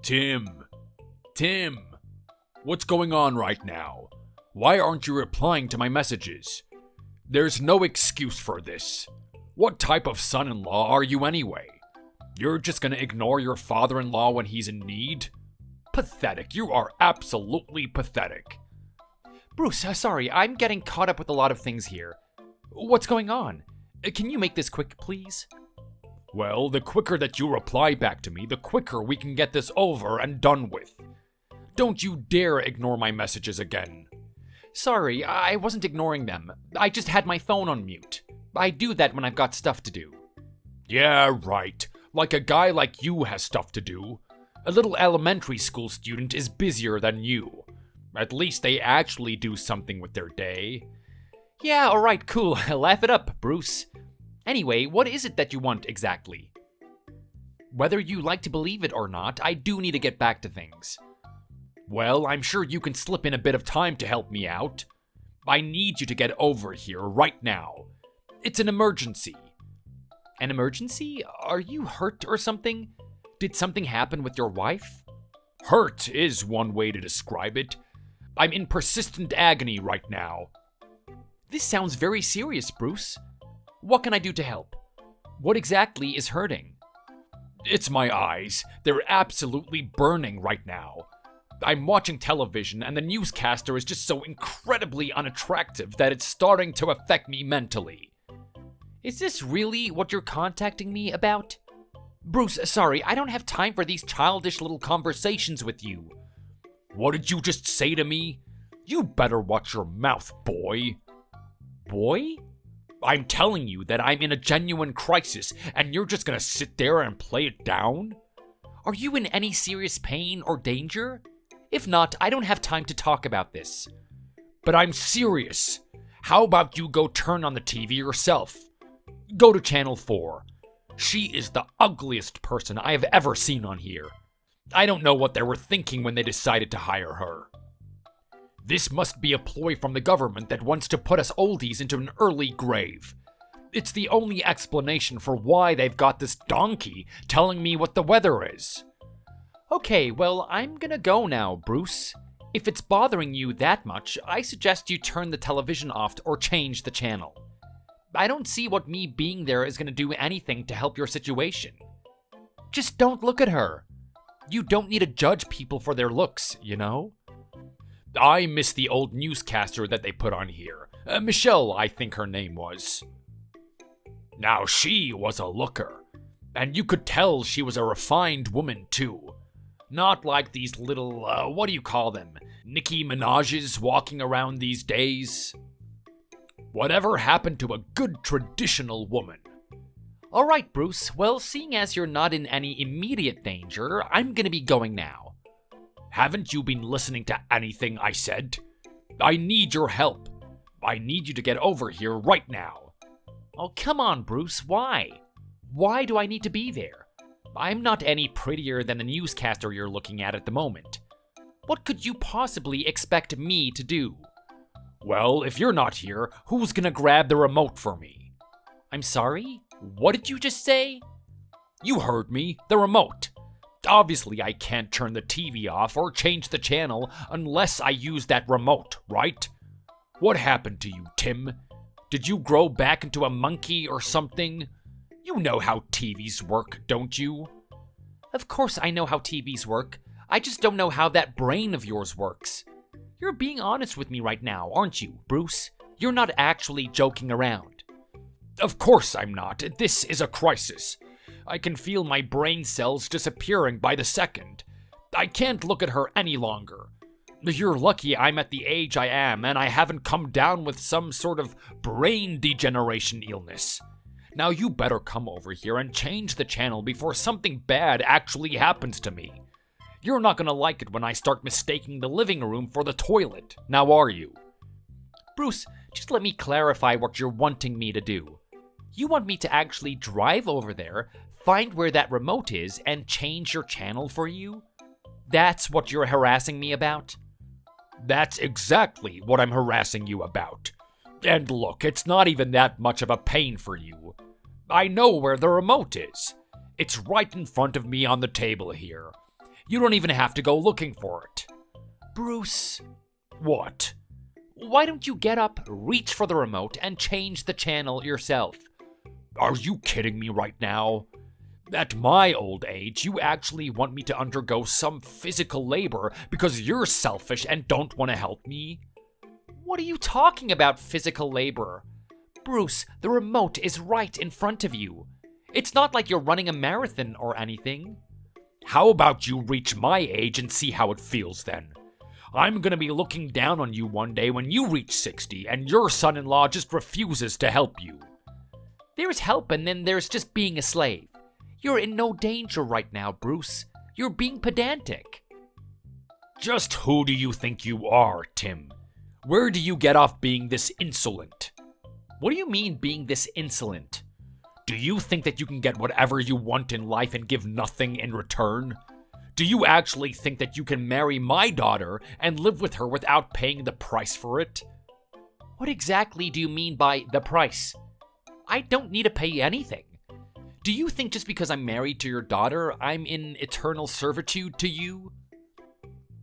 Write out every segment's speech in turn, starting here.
Tim, what's going on right now? Why aren't you replying to my messages? There's no excuse for this. What type of son-in-law are you anyway? You're just gonna ignore your father-in-law when he's in need? Pathetic. You are absolutely pathetic. Bruce, sorry, I'm getting caught up with a lot of things here. What's going on? Can you make this quick, please? Well, the quicker that you reply back to me, the quicker we can get this over and done with. Don't you dare ignore my messages again. Sorry, I wasn't ignoring them. I just had my phone on mute. I do that when I've got stuff to do. Yeah, right. Like a guy like you has stuff to do. A little elementary school student is busier than you. At least they actually do something with their day. Yeah, alright, cool. Laugh it up, Bruce. Anyway, what is it that you want exactly? Whether you like to believe it or not, I do need to get back to things. Well, I'm sure you can slip in a bit of time to help me out. I need you to get over here right now. It's an emergency. An emergency? Are you hurt or something? Did something happen with your wife? Hurt is one way to describe it. I'm in persistent agony right now. This sounds very serious, Bruce. What can I do to help? What exactly is hurting? It's my eyes. They're absolutely burning right now. I'm watching television and the newscaster is just so incredibly unattractive that it's starting to affect me mentally. Is this really what you're contacting me about? Bruce, sorry, I don't have time for these childish little conversations with you. What did you just say to me? You better watch your mouth, boy. Boy? I'm telling you that I'm in a genuine crisis, and you're just gonna sit there and play it down? Are you in any serious pain or danger? If not, I don't have time to talk about this. But I'm serious. How about you go turn on the TV yourself? Go to Channel 4. She is the ugliest person I have ever seen on here. I don't know what they were thinking when they decided to hire her. This must be a ploy from the government that wants to put us oldies into an early grave. It's the only explanation for why they've got this donkey telling me what the weather is. Okay, well, I'm gonna go now, Bruce. If it's bothering you that much, I suggest you turn the television off or change the channel. I don't see what me being there is gonna do anything to help your situation. Just don't look at her. You don't need to judge people for their looks, you know? I miss the old newscaster that they put on here. Michelle, I think her name was. Now, she was a looker. And you could tell she was a refined woman, too. Not like these little, what do you call them? Nicki Minaj's walking around these days. Whatever happened to a good traditional woman? Alright, Bruce. Well, seeing as you're not in any immediate danger, I'm gonna be going now. Haven't you been listening to anything I said? I need your help. I need you to get over here right now. Oh, come on, Bruce. Why? Why do I need to be there? I'm not any prettier than the newscaster you're looking at the moment. What could you possibly expect me to do? Well, if you're not here, who's gonna grab the remote for me? I'm sorry? What did you just say? You heard me. The remote. Obviously, I can't turn the TV off or change the channel unless I use that remote, right? What happened to you, Tim? Did you grow back into a monkey or something? You know how TVs work, don't you? Of course I know how TVs work. I just don't know how that brain of yours works. You're being honest with me right now, aren't you, Bruce? You're not actually joking around. Of course I'm not. This is a crisis. I can feel my brain cells disappearing by the second. I can't look at her any longer. You're lucky I'm at the age I am and I haven't come down with some sort of brain degeneration illness. Now you better come over here and change the channel before something bad actually happens to me. You're not gonna like it when I start mistaking the living room for the toilet, now are you? Bruce, just let me clarify what you're wanting me to do. You want me to actually drive over there, find where that remote is, and change your channel for you? That's what you're harassing me about? That's exactly what I'm harassing you about. And look, it's not even that much of a pain for you. I know where the remote is. It's right in front of me on the table here. You don't even have to go looking for it. Bruce, What? why don't you get up, reach for the remote, and change the channel yourself? Are you kidding me right now? At my old age, you actually want me to undergo some physical labor because you're selfish and don't want to help me? What are you talking about, physical labor? Bruce, the remote is right in front of you. It's not like you're running a marathon or anything. How about you reach my age and see how it feels then? I'm gonna be looking down on you one day when you reach 60 and your son-in-law just refuses to help you. There's help and then there's just being a slave. You're in no danger right now, Bruce. You're being pedantic. Just who do you think you are, Tim? Where do you get off being this insolent? What do you mean being this insolent? Do you think that you can get whatever you want in life and give nothing in return? Do you actually think that you can marry my daughter and live with her without paying the price for it? What exactly do you mean by the price? I don't need to pay anything. Do you think just because I'm married to your daughter, I'm in eternal servitude to you?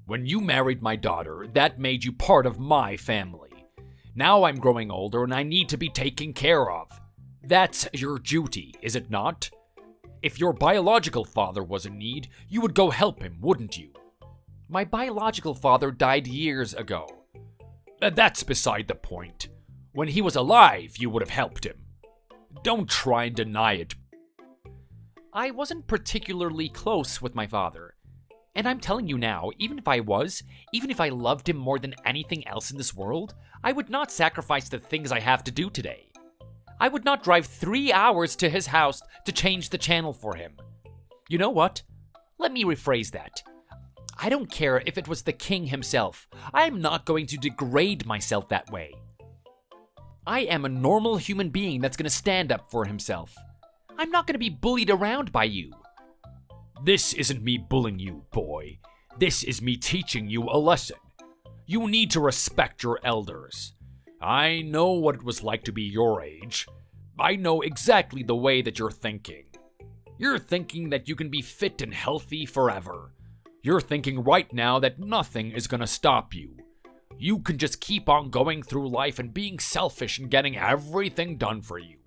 When you married my daughter, that made you part of my family. Now I'm growing older and I need to be taken care of. That's your duty, is it not? If your biological father was in need, you would go help him, wouldn't you? My biological father died years ago. That's beside the point. When he was alive, you would have helped him. Don't try and deny it. I wasn't particularly close with my father. And I'm telling you now, even if I was, even if I loved him more than anything else in this world, I would not sacrifice the things I have to do today. I would not drive 3 hours to his house to change the channel for him. You know what? Let me rephrase that. I don't care if it was the king himself. I am not going to degrade myself that way. I am a normal human being that's going to stand up for himself. I'm not going to be bullied around by you. This isn't me bullying you, boy. This is me teaching you a lesson. You need to respect your elders. I know what it was like to be your age. I know exactly the way that you're thinking. You're thinking that you can be fit and healthy forever. You're thinking right now that nothing is going to stop you. You can just keep on going through life and being selfish and getting everything done for you.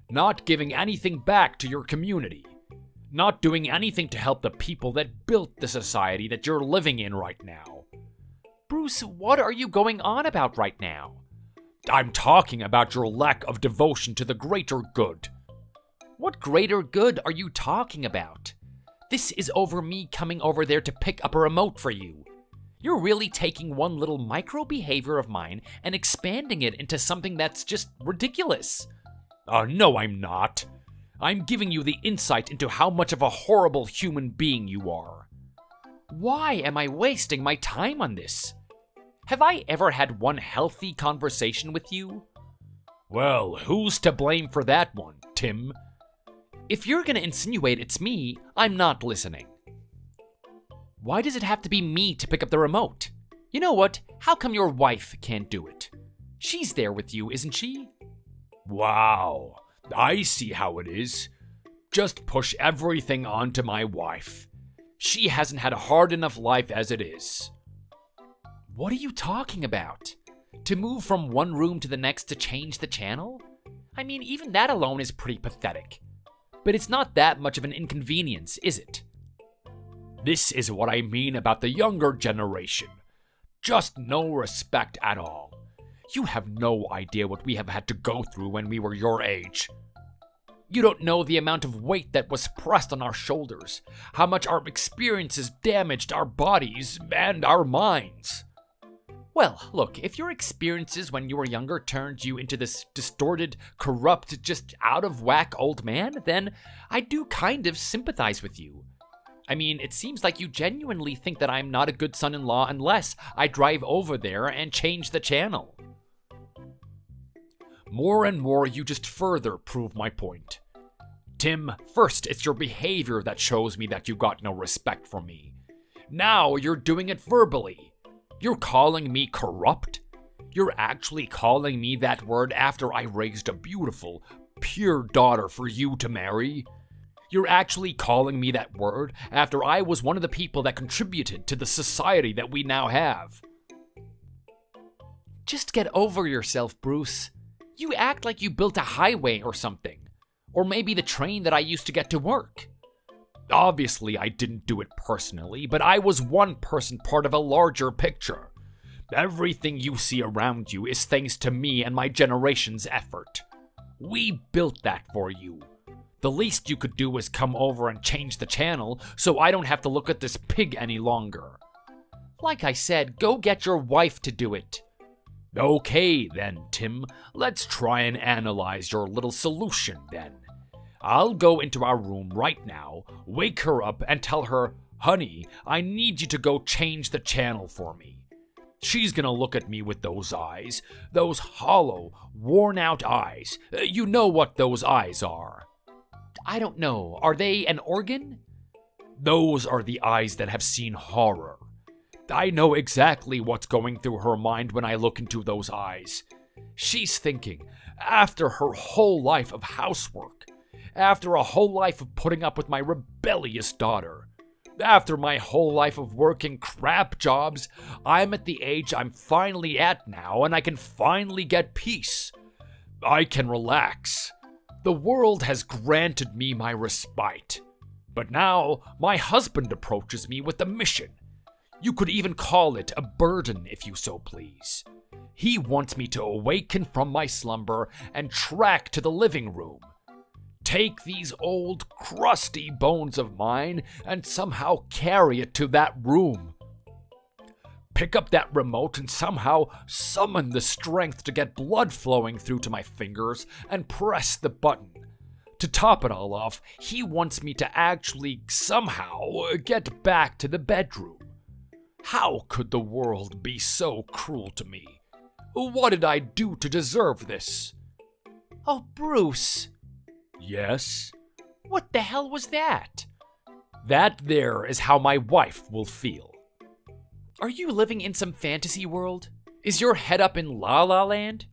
Not giving anything back to your community. Not doing anything to help the people that built the society that you're living in right now. Bruce, what are you going on about right now? I'm talking about your lack of devotion to the greater good. What greater good are you talking about? This is over me coming over there to pick up a remote for you. You're really taking one little micro behavior of mine and expanding it into something that's just ridiculous. No, I'm not. I'm giving you the insight into how much of a horrible human being you are. Why am I wasting my time on this? Have I ever had one healthy conversation with you? Well, who's to blame for that one, Tim? If you're gonna insinuate it's me, I'm not listening. Why does it have to be me to pick up the remote? You know what? How come your wife can't do it? She's there with you, isn't she? Wow, I see how it is. Just push everything onto my wife. She hasn't had a hard enough life as it is. What are you talking about? To move from one room to the next to change the channel? I mean, even that alone is pretty pathetic. But it's not that much of an inconvenience, is it? This is what I mean about the younger generation. Just no respect at all. You have no idea what we have had to go through when we were your age. You don't know the amount of weight that was pressed on our shoulders, how much our experiences damaged our bodies and our minds. Well, look, if your experiences when you were younger turned you into this distorted, corrupt, just out of whack old man, then I do kind of sympathize with you. I mean, it seems like you genuinely think that I'm not a good son-in-law unless I drive over there and change the channel. More and more, you just further prove my point. Tim, first it's your behavior that shows me that you got no respect for me. Now you're doing it verbally. You're calling me corrupt? You're actually calling me that word after I raised a beautiful, pure daughter for you to marry? You're actually calling me that word after I was one of the people that contributed to the society that we now have. Just get over yourself, Bruce. You act like you built a highway or something. Or maybe the train that I used to get to work. Obviously, I didn't do it personally, but I was one person part of a larger picture. Everything you see around you is thanks to me and my generation's effort. We built that for you. The least you could do is come over and change the channel so I don't have to look at this pig any longer. Like I said, go get your wife to do it. Okay then, Tim. Let's try and analyze your little solution then. I'll go into our room right now, wake her up, and tell her, "Honey, I need you to go change the channel for me." She's gonna look at me with those eyes, those hollow, worn-out eyes. You know what those eyes are. I don't know. Are they an organ? Those are the eyes that have seen horror. I know exactly what's going through her mind when I look into those eyes. She's thinking, after her whole life of housework, after a whole life of putting up with my rebellious daughter, after my whole life of working crap jobs, I'm at the age I'm finally at now, and I can finally get peace. I can relax. The world has granted me my respite. But now, my husband approaches me with a mission. You could even call it a burden, if you so please. He wants me to awaken from my slumber and track to the living room. Take these old, crusty bones of mine and somehow carry it to that room. Pick up that remote and somehow summon the strength to get blood flowing through to my fingers and press the button. To top it all off, he wants me to actually somehow get back to the bedroom. How could the world be so cruel to me? What did I do to deserve this? Oh, Bruce. Yes? What the hell was that? That there is how my wife will feel. Are you living in some fantasy world? Is your head up in La La Land?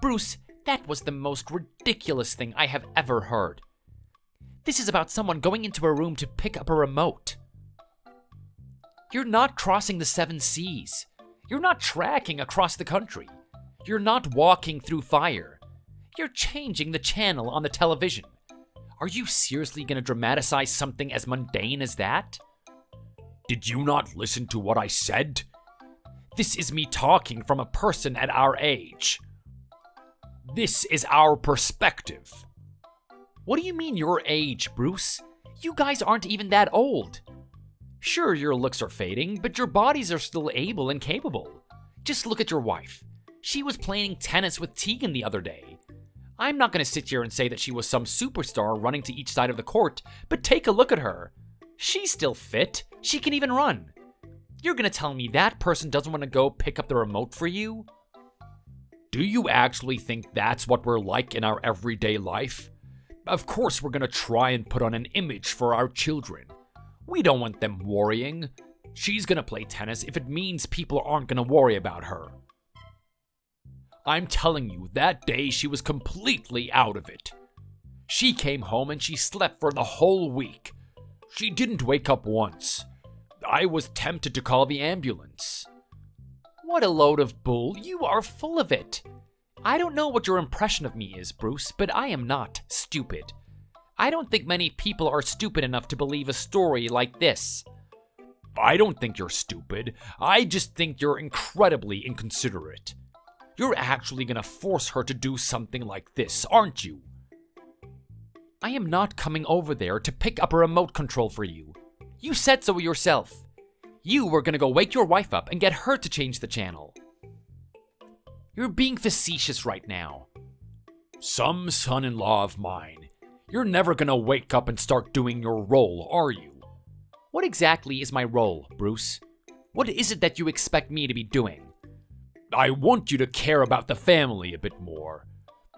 Bruce, that was the most ridiculous thing I have ever heard. This is about someone going into a room to pick up a remote. You're not crossing the 7 seas. You're not tracking across the country. You're not walking through fire. You're changing the channel on the television. Are you seriously going to dramatize something as mundane as that? Did you not listen to what I said? This is me talking from a person at our age. This is our perspective. What do you mean your age, Bruce? You guys aren't even that old. Sure, your looks are fading, but your bodies are still able and capable. Just look at your wife. She was playing tennis with Tegan the other day. I'm not going to sit here and say that she was some superstar running to each side of the court, but take a look at her. She's still fit. She can even run. You're going to tell me that person doesn't want to go pick up the remote for you? Do you actually think that's what we're like in our everyday life? Of course we're going to try and put on an image for our children. We don't want them worrying. She's going to play tennis if it means people aren't going to worry about her. I'm telling you, that day she was completely out of it. She came home and she slept for the whole week. She didn't wake up once. I was tempted to call the ambulance. What a load of bull. You are full of it. I don't know what your impression of me is, Bruce, but I am not stupid. I don't think many people are stupid enough to believe a story like this. I don't think you're stupid. I just think you're incredibly inconsiderate. You're actually gonna force her to do something like this, aren't you? I am not coming over there to pick up a remote control for you. You said so yourself. You were gonna go wake your wife up and get her to change the channel. You're being facetious right now. Some son-in-law of mine. You're never gonna wake up and start doing your role, are you? What exactly is my role, Bruce? What is it that you expect me to be doing? I want you to care about the family a bit more.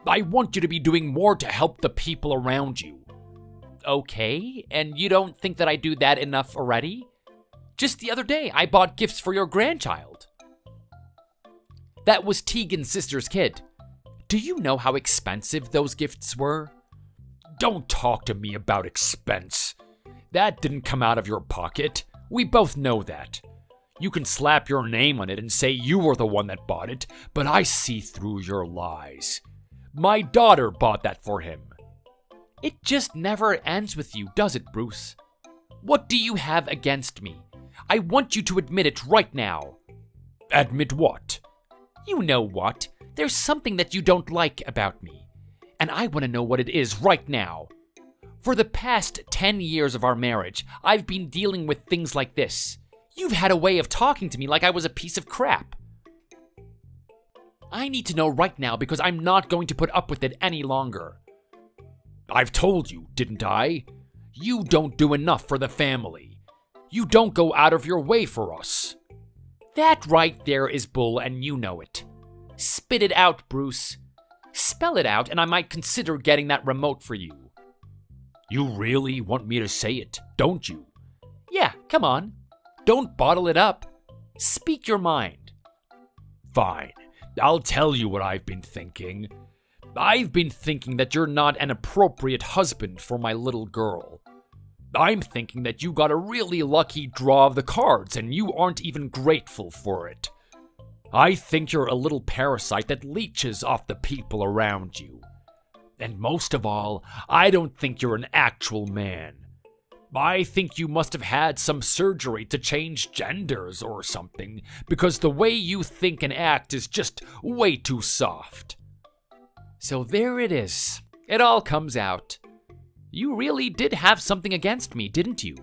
I want you to be doing more to help the people around you. Okay, and you don't think that I do that enough already? Just the other day, I bought gifts for your grandchild. That was Tegan's sister's kid. Do you know how expensive those gifts were? Don't talk to me about expense. That didn't come out of your pocket. We both know that. You can slap your name on it and say you were the one that bought it, but I see through your lies. My daughter bought that for him. It just never ends with you, does it, Bruce? What do you have against me? I want you to admit it right now. Admit what? You know what. There's something that you don't like about me. And I want to know what it is right now. For the past 10 years of our marriage, I've been dealing with things like this. You've had a way of talking to me like I was a piece of crap. I need to know right now because I'm not going to put up with it any longer. I've told you, didn't I? You don't do enough for the family. You don't go out of your way for us. That right there is bull, and you know it. Spit it out, Bruce. Spell it out, and I might consider getting that remote for you. You really want me to say it, don't you? Yeah, come on. Don't bottle it up. Speak your mind. Fine. I'll tell you what I've been thinking. I've been thinking that you're not an appropriate husband for my little girl. I'm thinking that you got a really lucky draw of the cards and you aren't even grateful for it. I think you're a little parasite that leeches off the people around you. And most of all, I don't think you're an actual man. I think you must have had some surgery to change genders or something, because the way you think and act is just way too soft. So there it is. It all comes out. You really did have something against me, didn't you?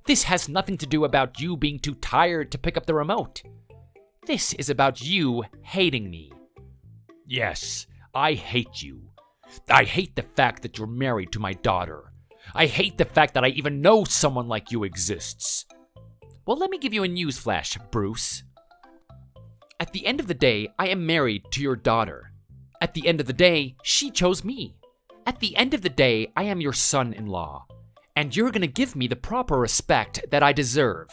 This has nothing to do about you being too tired to pick up the remote. This is about you hating me. Yes, I hate you. I hate the fact that you're married to my daughter. I hate the fact that I even know someone like you exists. Well, let me give you a newsflash, Bruce. At the end of the day, I am married to your daughter. At the end of the day, she chose me. At the end of the day, I am your son-in-law. And you're gonna give me the proper respect that I deserve.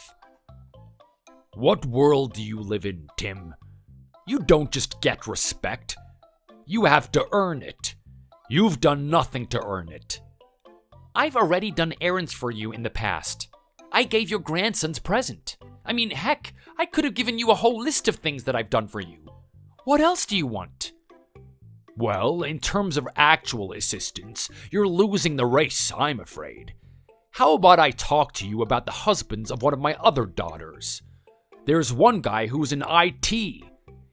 What world do you live in, Tim? You don't just get respect. You have to earn it. You've done nothing to earn it. I've already done errands for you in the past. I gave your grandson's present. I mean, heck, I could have given you a whole list of things that I've done for you. What else do you want? Well, in terms of actual assistance, you're losing the race, I'm afraid. How about I talk to you about the husbands of one of my other daughters? There's one guy who's in IT.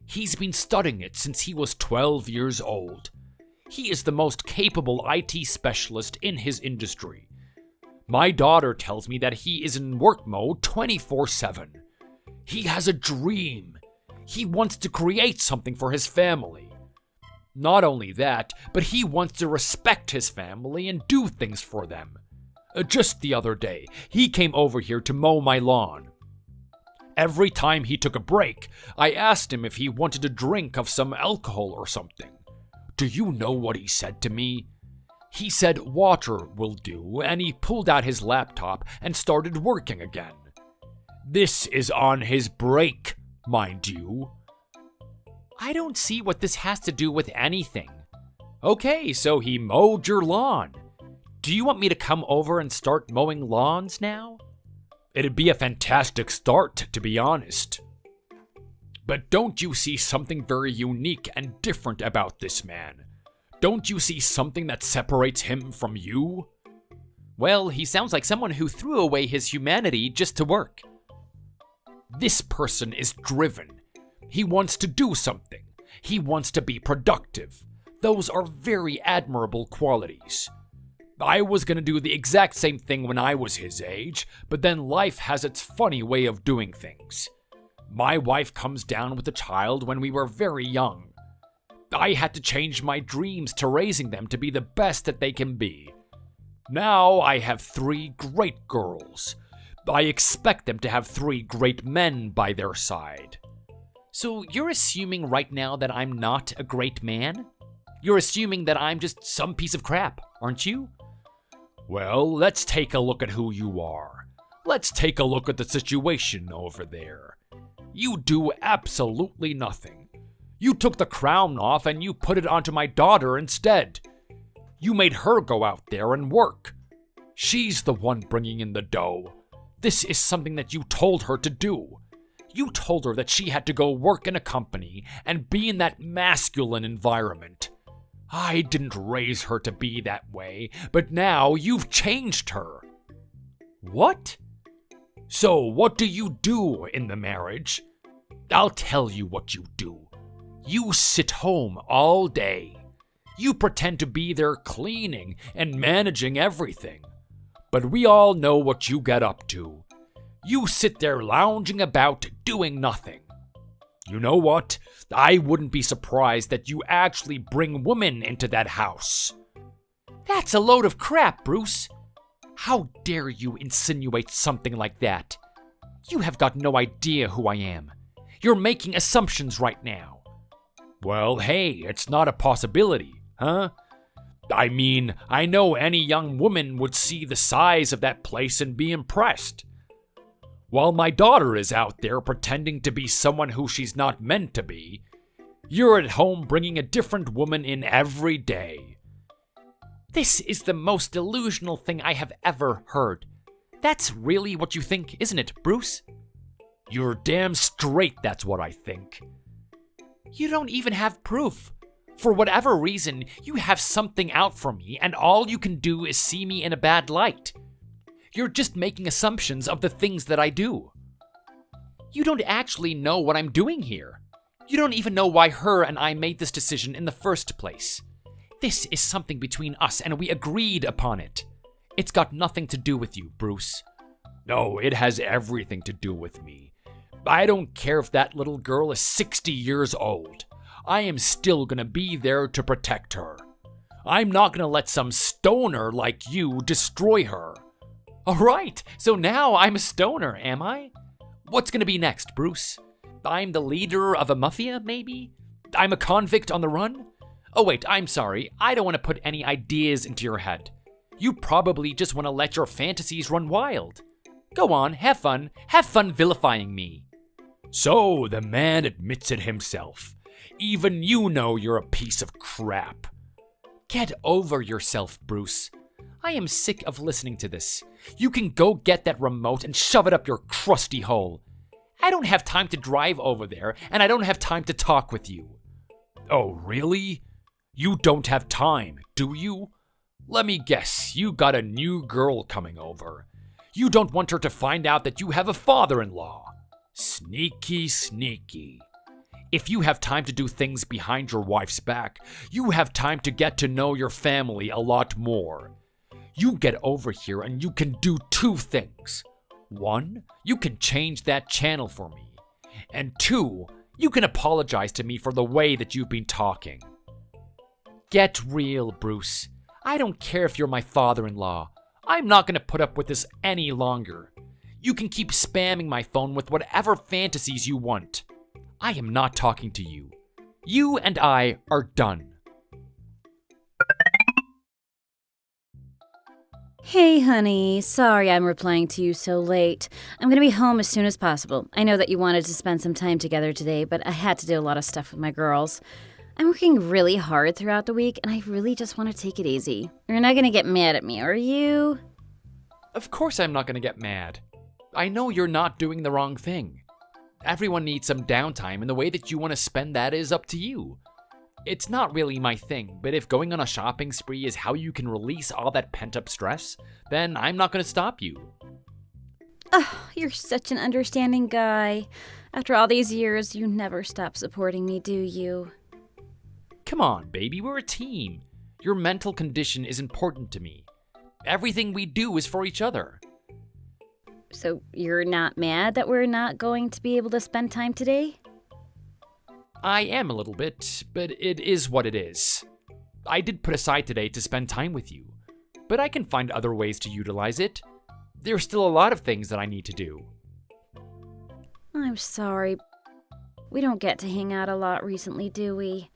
He's been studying it since he was 12 years old. He is the most capable IT specialist in his industry. My daughter tells me that he is in work mode 24/7. He has a dream. He wants to create something for his family. Not only that, but he wants to respect his family and do things for them. Just the other day, he came over here to mow my lawn. Every time he took a break, I asked him if he wanted a drink of some alcohol or something. Do you know what he said to me? He said water will do, and he pulled out his laptop and started working again. This is on his break, mind you. I don't see what this has to do with anything. Okay, so he mowed your lawn. Do you want me to come over and start mowing lawns now? It'd be a fantastic start, to be honest. But don't you see something very unique and different about this man? Don't you see something that separates him from you? Well, he sounds like someone who threw away his humanity just to work. This person is driven. He wants to do something. He wants to be productive. Those are very admirable qualities. I was gonna do the exact same thing when I was his age, but then life has its funny way of doing things. My wife comes down with a child when we were very young. I had to change my dreams to raising them to be the best that they can be. Now I have 3 great girls. I expect them to have 3 great men by their side. So you're assuming right now that I'm not a great man? You're assuming that I'm just some piece of crap, aren't you? Well, let's take a look at who you are. Let's take a look at the situation over there. You do absolutely nothing. You took the crown off and you put it onto my daughter instead. You made her go out there and work. She's the one bringing in the dough. This is something that you told her to do. You told her that she had to go work in a company and be in that masculine environment. I didn't raise her to be that way, but now you've changed her. What? So what do you do in the marriage? I'll tell you what you do. You sit home all day. You pretend to be there cleaning and managing everything. But we all know what you get up to. You sit there lounging about doing nothing. You know what? I wouldn't be surprised that you actually bring women into that house. That's a load of crap, Bruce. How dare you insinuate something like that? You have got no idea who I am. You're making assumptions right now. Well, hey, it's not a possibility, huh? I mean, I know any young woman would see the size of that place and be impressed. While my daughter is out there pretending to be someone who she's not meant to be, you're at home bringing a different woman in every day. This is the most delusional thing I have ever heard. That's really what you think, isn't it, Bruce? You're damn straight that's what I think. You don't even have proof. For whatever reason, you have something out for me, and all you can do is see me in a bad light. You're just making assumptions of the things that I do. You don't actually know what I'm doing here. You don't even know why her and I made this decision in the first place. This is something between us, and we agreed upon it. It's got nothing to do with you, Bruce. No, it has everything to do with me. I don't care if that little girl is 60 years old. I am still gonna be there to protect her. I'm not gonna let some stoner like you destroy her. All right, so now I'm a stoner, am I? What's gonna be next, Bruce? I'm the leader of a mafia, maybe? I'm a convict on the run? Oh wait, I'm sorry, I don't want to put any ideas into your head. You probably just want to let your fantasies run wild. Go on, have fun vilifying me. So the man admits it himself. Even you know you're a piece of crap. Get over yourself, Bruce. I am sick of listening to this. You can go get that remote and shove it up your crusty hole. I don't have time to drive over there, and I don't have time to talk with you. Oh, really? You don't have time, do you? Let me guess, you got a new girl coming over. You don't want her to find out that you have a father-in-law. Sneaky, sneaky. If you have time to do things behind your wife's back, you have time to get to know your family a lot more. You get over here and you can do two things. One, you can change that channel for me. And two, you can apologize to me for the way that you've been talking. Get real, Bruce. I don't care if you're my father-in-law. I'm not going to put up with this any longer. You can keep spamming my phone with whatever fantasies you want. I am not talking to you. You and I are done. Hey, honey. Sorry I'm replying to you so late. I'm gonna be home as soon as possible. I know that you wanted to spend some time together today, but I had to do a lot of stuff with my girls. I'm working really hard throughout the week, and I really just want to take it easy. You're not gonna get mad at me, are you? Of course I'm not going to get mad. I know you're not doing the wrong thing. Everyone needs some downtime, and the way that you want to spend that is up to you. It's not really my thing, but if going on a shopping spree is how you can release all that pent-up stress, then I'm not going to stop you. Oh, you're such an understanding guy. After all these years, you never stop supporting me, do you? Come on, baby, we're a team. Your mental condition is important to me. Everything we do is for each other. So you're not mad that we're not going to be able to spend time today? I am a little bit, but it is what it is. I did put aside today to spend time with you, but I can find other ways to utilize it. There's still a lot of things that I need to do. I'm sorry. We don't get to hang out a lot recently, do we?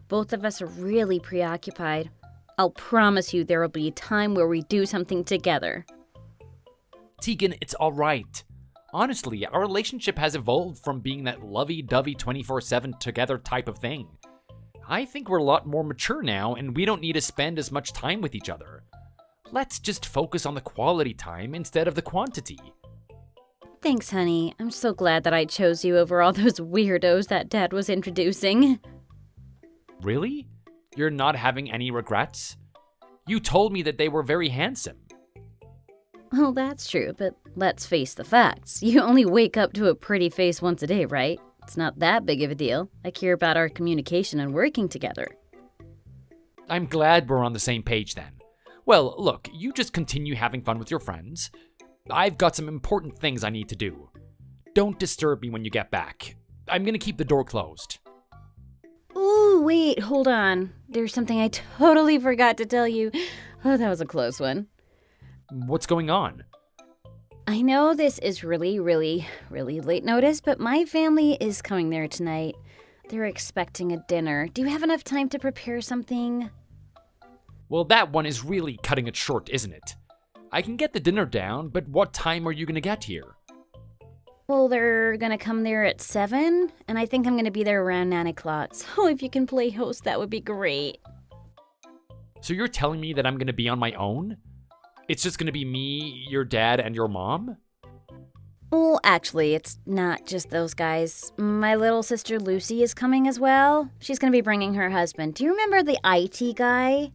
Both of us are really preoccupied. I'll promise you there will be a time where we do something together. Tegan, it's all right. Honestly, our relationship has evolved from being that lovey-dovey 24/7 together type of thing. I think we're a lot more mature now, and we don't need to spend as much time with each other. Let's just focus on the quality time instead of the quantity. Thanks, honey. I'm so glad that I chose you over all those weirdos that Dad was introducing. Really? You're not having any regrets? You told me that they were very handsome. Well, that's true, but let's face the facts. You only wake up to a pretty face once a day, right? It's not that big of a deal. I care about our communication and working together. I'm glad we're on the same page then. Well, look, you just continue having fun with your friends. I've got some important things I need to do. Don't disturb me when you get back. I'm gonna keep the door closed. Ooh, wait, hold on. There's something I totally forgot to tell you. Oh, that was a close one. What's going on? I know this is really late notice, but my family is coming there tonight. They're expecting a dinner. Do you have enough time to prepare something? Well, that one is really cutting it short, isn't it? I can get the dinner down, but what time are you gonna get here? Well, they're gonna come there at 7, and I think I'm gonna be there around 9 o'clock. So if you can play host, that would be great. So you're telling me that I'm gonna be on my own? It's just gonna be me, your dad, and your mom? Well, actually, it's not just those guys. My little sister Lucy is coming as well. She's gonna be bringing her husband. Do you remember the IT guy?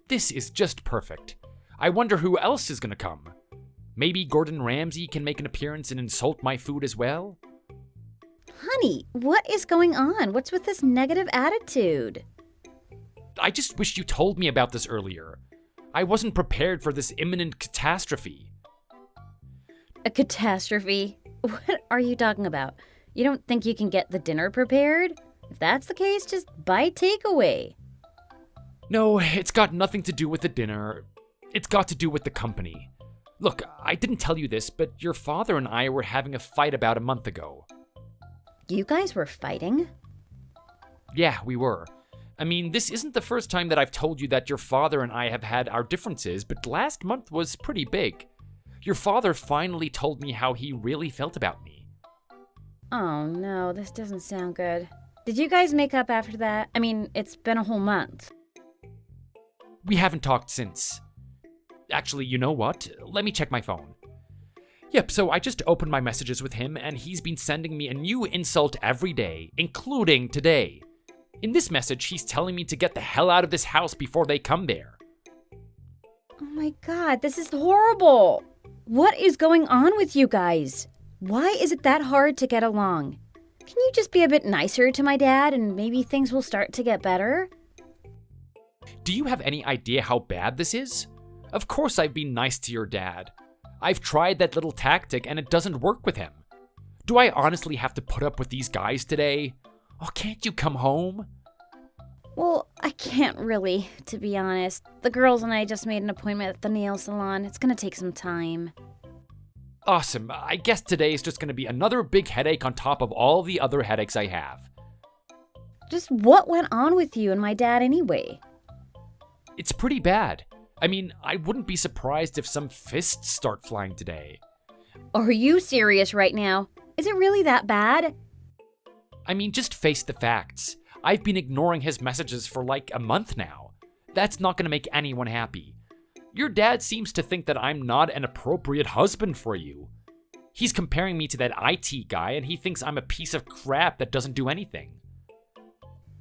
This is just perfect. I wonder who else is gonna come. Maybe Gordon Ramsay can make an appearance and insult my food as well? Honey, what is going on? What's with this negative attitude? I just wish you told me about this earlier. I wasn't prepared for this imminent catastrophe. A catastrophe? What are you talking about? You don't think you can get the dinner prepared? If that's the case, just buy takeaway. No, it's got nothing to do with the dinner. It's got to do with the company. Look, I didn't tell you this, but your father and I were having a fight about a month ago. You guys were fighting? Yeah, we were. I mean, this isn't the first time that I've told you that your father and I have had our differences, but last month was pretty big. Your father finally told me how he really felt about me. Oh no, this doesn't sound good. Did you guys make up after that? I mean, it's been a whole month. We haven't talked since. Actually, you know what? Let me check my phone. Yep, so I just opened my messages with him, and he's been sending me a new insult every day, including today. In this message, he's telling me to get the hell out of this house before they come there. Oh my god, this is horrible! What is going on with you guys? Why is it that hard to get along? Can you just be a bit nicer to my dad and maybe things will start to get better? Do you have any idea how bad this is? Of course I've been nice to your dad. I've tried that little tactic and it doesn't work with him. Do I honestly have to put up with these guys today? Oh, can't you come home? Well, I can't really, to be honest. The girls and I just made an appointment at the nail salon. It's gonna take some time. Awesome. I guess today is just gonna be another big headache on top of all the other headaches I have. Just what went on with you and my dad anyway? It's pretty bad. I mean, I wouldn't be surprised if some fists start flying today. Are you serious right now? Is it really that bad? I mean, just face the facts. I've been ignoring his messages for like a month now. That's not gonna make anyone happy. Your dad seems to think that I'm not an appropriate husband for you. He's comparing me to that IT guy, and he thinks I'm a piece of crap that doesn't do anything.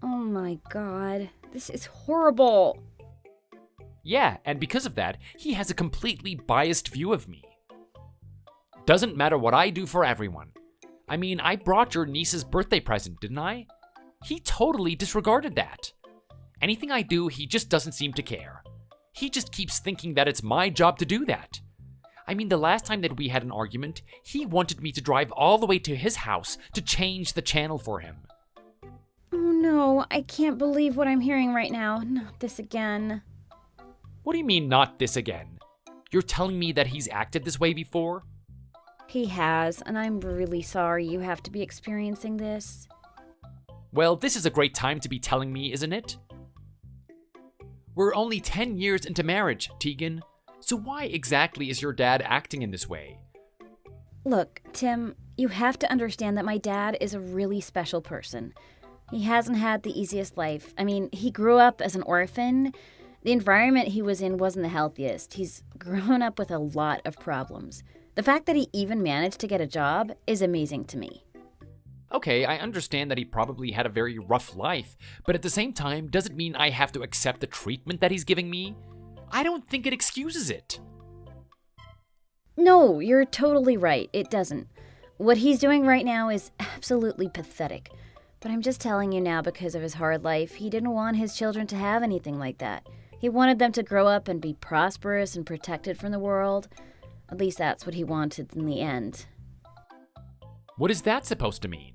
Oh my god, this is horrible. Yeah, and because of that, he has a completely biased view of me. Doesn't matter what I do for everyone. I mean, I brought your niece's birthday present, didn't I? He totally disregarded that. Anything I do, he just doesn't seem to care. He just keeps thinking that it's my job to do that. I mean, the last time that we had an argument, he wanted me to drive all the way to his house to change the channel for him. Oh no, I can't believe what I'm hearing right now. Not this again. What do you mean, not this again? You're telling me that he's acted this way before? He has, and I'm really sorry you have to be experiencing this. Well, this is a great time to be telling me, isn't it? We're only 10 years into marriage, Tegan. So why exactly is your dad acting in this way? Look, Tim, you have to understand that my dad is a really special person. He hasn't had the easiest life. I mean, he grew up as an orphan. The environment he was in wasn't the healthiest. He's grown up with a lot of problems. The fact that he even managed to get a job is amazing to me. Okay, I understand that he probably had a very rough life, but at the same time, does it mean I have to accept the treatment that he's giving me? I don't think it excuses it. No, you're totally right. It doesn't. What he's doing right now is absolutely pathetic. But I'm just telling you now because of his hard life. He didn't want his children to have anything like that. He wanted them to grow up and be prosperous and protected from the world. At least that's what he wanted in the end. What is that supposed to mean?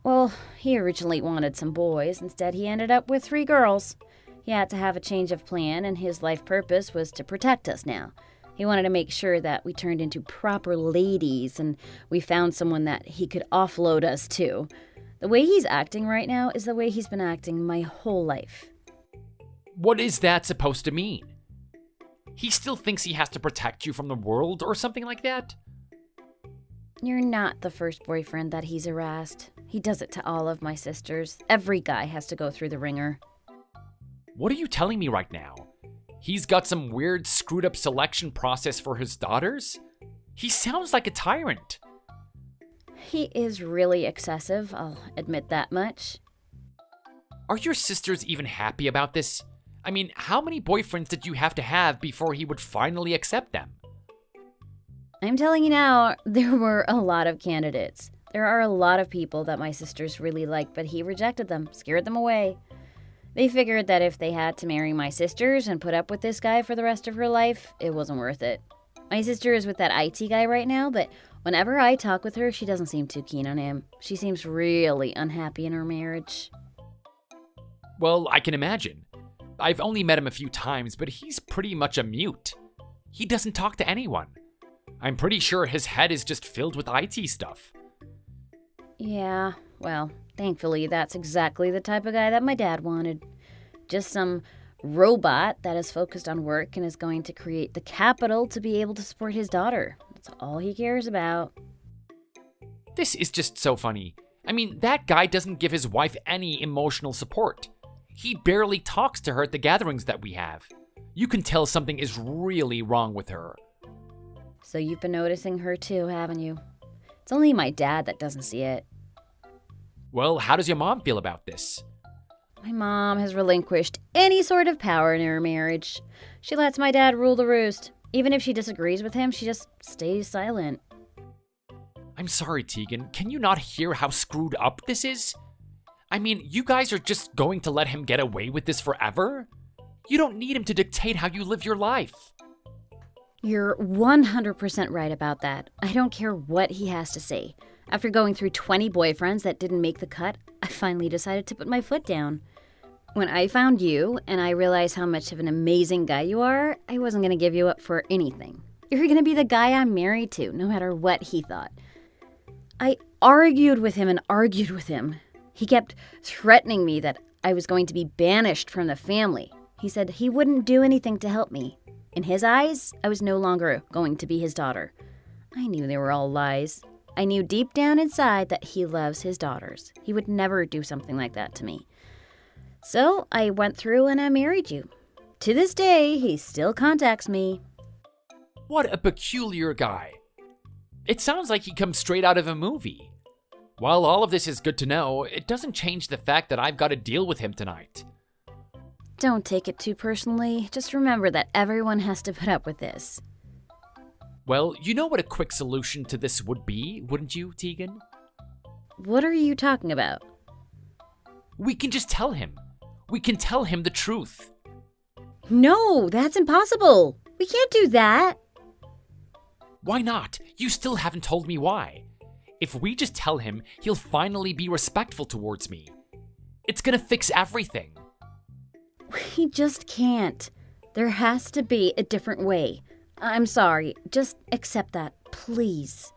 Well, he originally wanted some boys. Instead, he ended up with 3 girls. He had to have a change of plan, and his life purpose was to protect us now. He wanted to make sure that we turned into proper ladies, and we found someone that he could offload us to. The way he's acting right now is the way he's been acting my whole life. What is that supposed to mean? He still thinks he has to protect you from the world or something like that? You're not the first boyfriend that he's harassed. He does it to all of my sisters. Every guy has to go through the ringer. What are you telling me right now? He's got some weird screwed up selection process for his daughters? He sounds like a tyrant. He is really excessive, I'll admit that much. Are your sisters even happy about this? I mean, how many boyfriends did you have to have before he would finally accept them? I'm telling you now, there were a lot of candidates. There are a lot of people that my sisters really like, but he rejected them, scared them away. They figured that if they had to marry my sisters and put up with this guy for the rest of her life, it wasn't worth it. My sister is with that IT guy right now, but whenever I talk with her, she doesn't seem too keen on him. She seems really unhappy in her marriage. Well, I can imagine. I've only met him a few times, but he's pretty much a mute. He doesn't talk to anyone. I'm pretty sure his head is just filled with IT stuff. Yeah, well, thankfully that's exactly the type of guy that my dad wanted. Just some robot that is focused on work and is going to create the capital to be able to support his daughter. That's all he cares about. This is just so funny. I mean, that guy doesn't give his wife any emotional support. He barely talks to her at the gatherings that we have. You can tell something is really wrong with her. So you've been noticing her too, haven't you? It's only my dad that doesn't see it. Well, how does your mom feel about this? My mom has relinquished any sort of power in her marriage. She lets my dad rule the roost. Even if she disagrees with him, she just stays silent. I'm sorry, Tegan. Can you not hear how screwed up this is? I mean, you guys are just going to let him get away with this forever? You don't need him to dictate how you live your life. You're 100% right about that. I don't care what he has to say. After going through 20 boyfriends that didn't make the cut, I finally decided to put my foot down. When I found you and I realized how much of an amazing guy you are, I wasn't going to give you up for anything. You're going to be the guy I'm married to, no matter what he thought. I argued with him and argued with him. He kept threatening me that I was going to be banished from the family. He said he wouldn't do anything to help me. In his eyes, I was no longer going to be his daughter. I knew they were all lies. I knew deep down inside that he loves his daughters. He would never do something like that to me. So I went through and I married you. To this day, he still contacts me. What a peculiar guy. It sounds like he comes straight out of a movie. While all of this is good to know, it doesn't change the fact that I've got to deal with him tonight. Don't take it too personally. Just remember that everyone has to put up with this. Well, you know what a quick solution to this would be, wouldn't you, Tegan? What are you talking about? We can just tell him. We can tell him the truth. No, that's impossible. We can't do that. Why not? You still haven't told me why. If we just tell him, he'll finally be respectful towards me. It's gonna fix everything. We just can't. There has to be a different way. I'm sorry. Just accept that, please.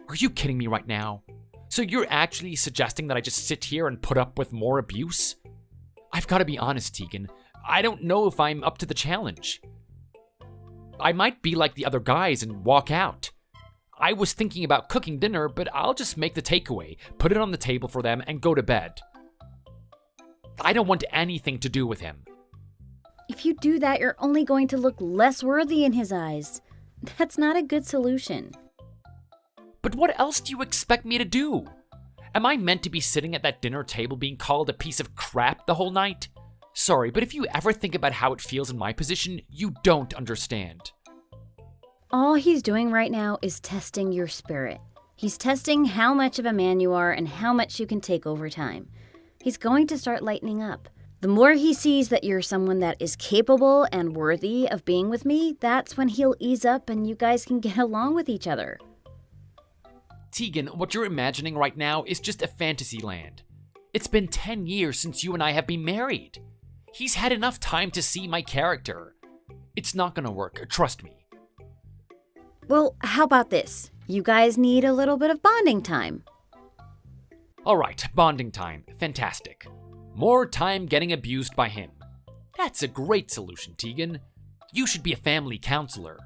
Are you kidding me right now? So you're actually suggesting that I just sit here and put up with more abuse? I've got to be honest, Tegan. I don't know if I'm up to the challenge. I might be like the other guys and walk out. I was thinking about cooking dinner, but I'll just make the takeaway, put it on the table for them, and go to bed. I don't want anything to do with him. If you do that, you're only going to look less worthy in his eyes. That's not a good solution. But what else do you expect me to do? Am I meant to be sitting at that dinner table being called a piece of crap the whole night? Sorry, but if you ever think about how it feels in my position, you don't understand. All he's doing right now is testing your spirit. He's testing how much of a man you are and how much you can take over time. He's going to start lightening up. The more he sees that you're someone that is capable and worthy of being with me, that's when he'll ease up and you guys can get along with each other. Tegan, what you're imagining right now is just a fantasy land. It's been 10 years since you and I have been married. He's had enough time to see my character. It's not gonna work, trust me. Well, how about this? You guys need a little bit of bonding time. Alright, bonding time. Fantastic. More time getting abused by him. That's a great solution, Tegan. You should be a family counselor.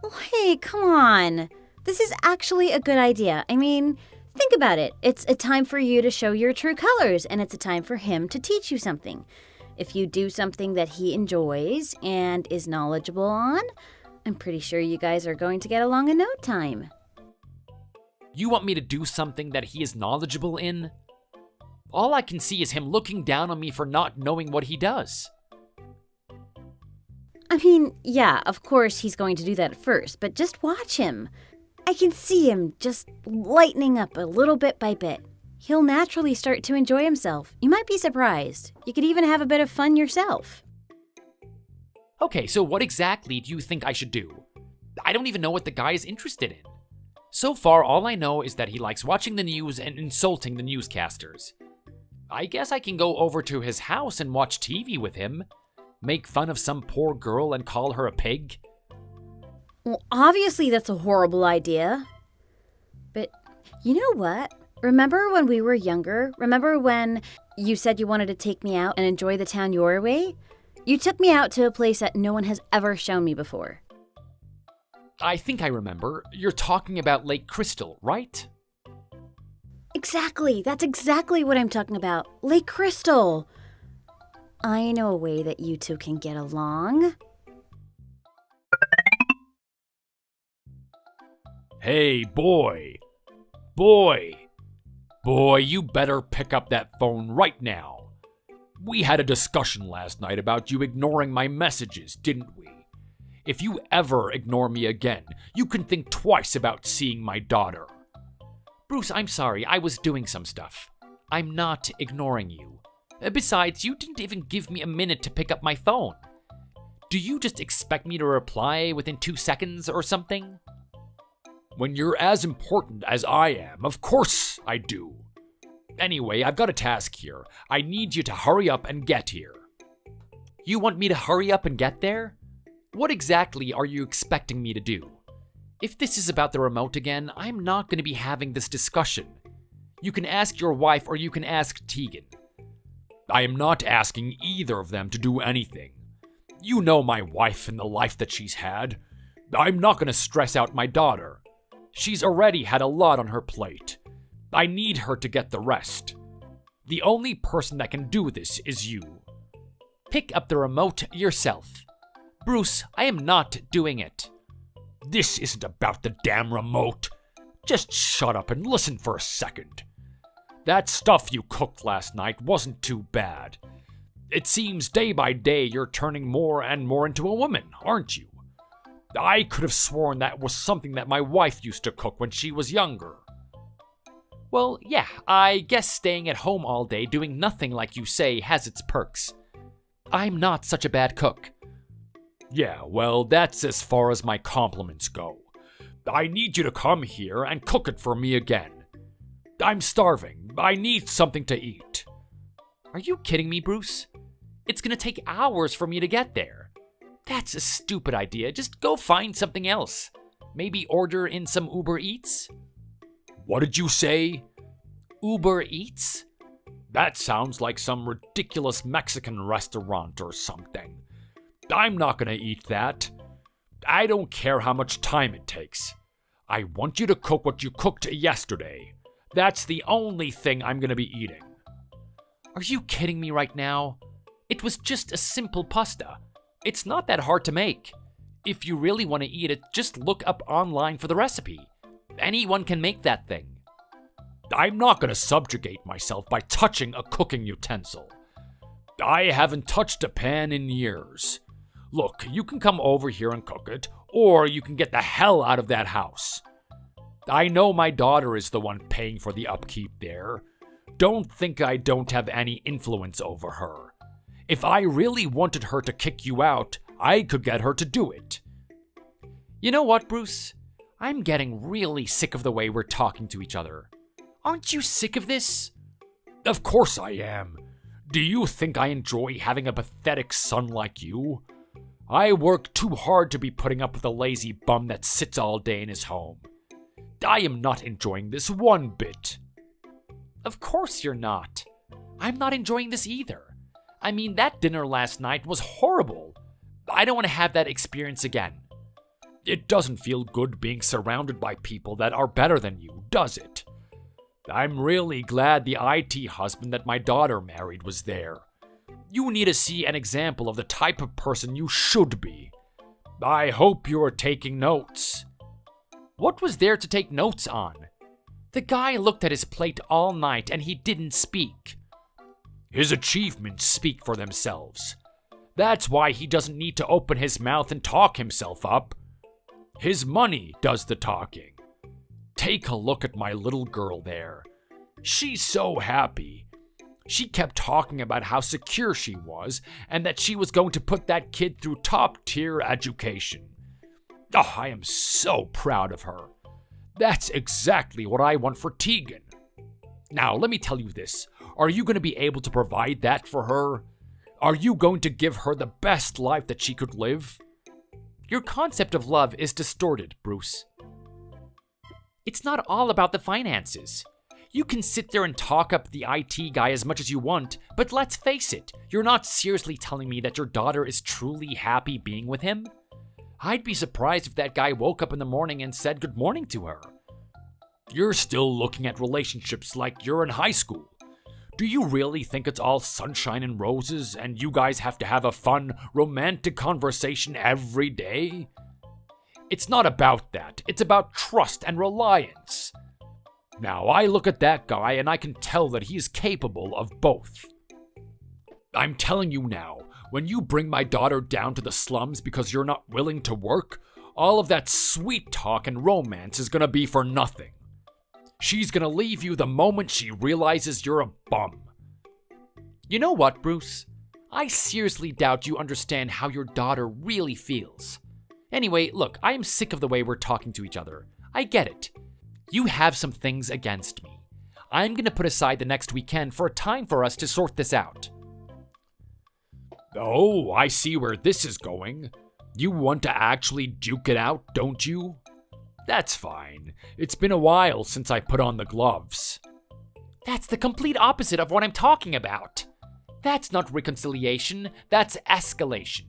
Well, hey, come on. This is actually a good idea. I mean, think about it. It's a time for you to show your true colors, and it's a time for him to teach you something. If you do something that he enjoys and is knowledgeable on, I'm pretty sure you guys are going to get along in no time. You want me to do something that he is knowledgeable in? All I can see is him looking down on me for not knowing what he does. I mean, yeah, of course he's going to do that at first, but just watch him. I can see him just lightening up a little bit by bit. He'll naturally start to enjoy himself. You might be surprised. You could even have a bit of fun yourself. Okay, so what exactly do you think I should do? I don't even know what the guy is interested in. So far, all I know is that he likes watching the news and insulting the newscasters. I guess I can go over to his house and watch TV with him. Make fun of some poor girl and call her a pig. Well, obviously that's a horrible idea. But you know what? Remember when we were younger? Remember when you said you wanted to take me out and enjoy the town your way? You took me out to a place that no one has ever shown me before. I think I remember. You're talking about Lake Crystal, right? Exactly. That's exactly what I'm talking about. Lake Crystal. I know a way that you two can get along. Hey, boy. Boy, you better pick up that phone right now. We had a discussion last night about you ignoring my messages, didn't we? If you ever ignore me again, you can think twice about seeing my daughter. Bruce, I'm sorry. I was doing some stuff. I'm not ignoring you. Besides, you didn't even give me a minute to pick up my phone. Do you just expect me to reply within 2 seconds or something? When you're as important as I am, of course I do. Anyway, I've got a task here. I need you to hurry up and get here. You want me to hurry up and get there? What exactly are you expecting me to do? If this is about the remote again, I'm not going to be having this discussion. You can ask your wife or you can ask Tegan. I am not asking either of them to do anything. You know my wife and the life that she's had. I'm not going to stress out my daughter. She's already had a lot on her plate. I need her to get the rest. The only person that can do this is you. Pick up the remote yourself. Bruce, I am not doing it. This isn't about the damn remote. Just shut up and listen for a second. That stuff you cooked last night wasn't too bad. It seems day by day you're turning more and more into a woman, aren't you? I could have sworn that was something that my wife used to cook when she was younger. Well, yeah, I guess staying at home all day doing nothing like you say has its perks. I'm not such a bad cook. Yeah, well, that's as far as my compliments go. I need you to come here and cook it for me again. I'm starving. I need something to eat. Are you kidding me, Bruce? It's gonna take hours for me to get there. That's a stupid idea. Just go find something else. Maybe order in some Uber Eats? What did you say? Uber Eats? That sounds like some ridiculous Mexican restaurant or something. I'm not gonna eat that. I don't care how much time it takes. I want you to cook what you cooked yesterday. That's the only thing I'm gonna be eating. Are you kidding me right now? It was just a simple pasta. It's not that hard to make. If you really want to eat it, just look up online for the recipe. Anyone can make that thing. I'm not gonna subjugate myself by touching a cooking utensil. I haven't touched a pan in years. Look, you can come over here and cook it, or you can get the hell out of that house. I know my daughter is the one paying for the upkeep there. Don't think I don't have any influence over her. If I really wanted her to kick you out, I could get her to do it. You know what, Bruce? I'm getting really sick of the way we're talking to each other. Aren't you sick of this? Of course I am. Do you think I enjoy having a pathetic son like you? I work too hard to be putting up with a lazy bum that sits all day in his home. I am not enjoying this one bit. Of course you're not. I'm not enjoying this either. I mean, that dinner last night was horrible. I don't want to have that experience again. It doesn't feel good being surrounded by people that are better than you, does it? I'm really glad the IT husband that my daughter married was there. You need to see an example of the type of person you should be. I hope you're taking notes. What was there to take notes on? The guy looked at his plate all night and he didn't speak. His achievements speak for themselves. That's why he doesn't need to open his mouth and talk himself up. His money does the talking. Take a look at my little girl there. She's so happy. She kept talking about how secure she was and that she was going to put that kid through top-tier education. Oh, I am so proud of her. That's exactly what I want for Tegan. Now, let me tell you this. Are you going to be able to provide that for her? Are you going to give her the best life that she could live? Your concept of love is distorted, Bruce. It's not all about the finances. You can sit there and talk up the IT guy as much as you want, but let's face it, you're not seriously telling me that your daughter is truly happy being with him? I'd be surprised if that guy woke up in the morning and said good morning to her. You're still looking at relationships like you're in high school. Do you really think it's all sunshine and roses and you guys have to have a fun, romantic conversation every day? It's not about that. It's about trust and reliance. Now, I look at that guy and I can tell that he is capable of both. I'm telling you now, when you bring my daughter down to the slums because you're not willing to work, all of that sweet talk and romance is gonna be for nothing. She's gonna leave you the moment she realizes you're a bum. You know what, Bruce? I seriously doubt you understand how your daughter really feels. Anyway, look, I am sick of the way we're talking to each other. I get it. You have some things against me. I'm gonna put aside the next weekend for a time for us to sort this out. Oh, I see where this is going. You want to actually duke it out, don't you? That's fine. It's been a while since I put on the gloves. That's the complete opposite of what I'm talking about. That's not reconciliation, that's escalation.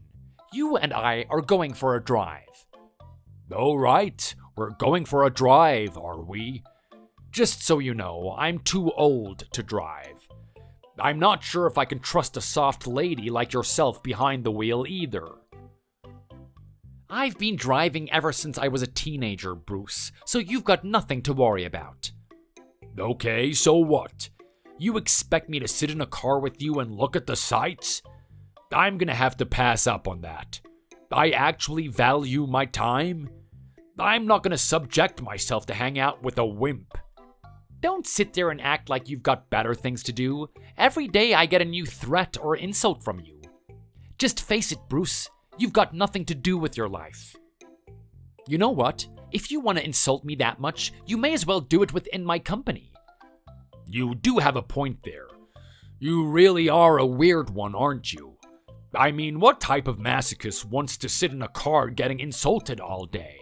You and I are going for a drive. All right, we're going for a drive, are we? Just so you know, I'm too old to drive. I'm not sure if I can trust a soft lady like yourself behind the wheel either. I've been driving ever since I was a teenager, Bruce, so you've got nothing to worry about. Okay, so what? You expect me to sit in a car with you and look at the sights? I'm gonna have to pass up on that. I actually value my time. I'm not gonna subject myself to hang out with a wimp. Don't sit there and act like you've got better things to do. Every day I get a new threat or insult from you. Just face it, Bruce. You've got nothing to do with your life. You know what? If you want to insult me that much, you may as well do it within my company. You do have a point there. You really are a weird one, aren't you? I mean, what type of masochist wants to sit in a car getting insulted all day?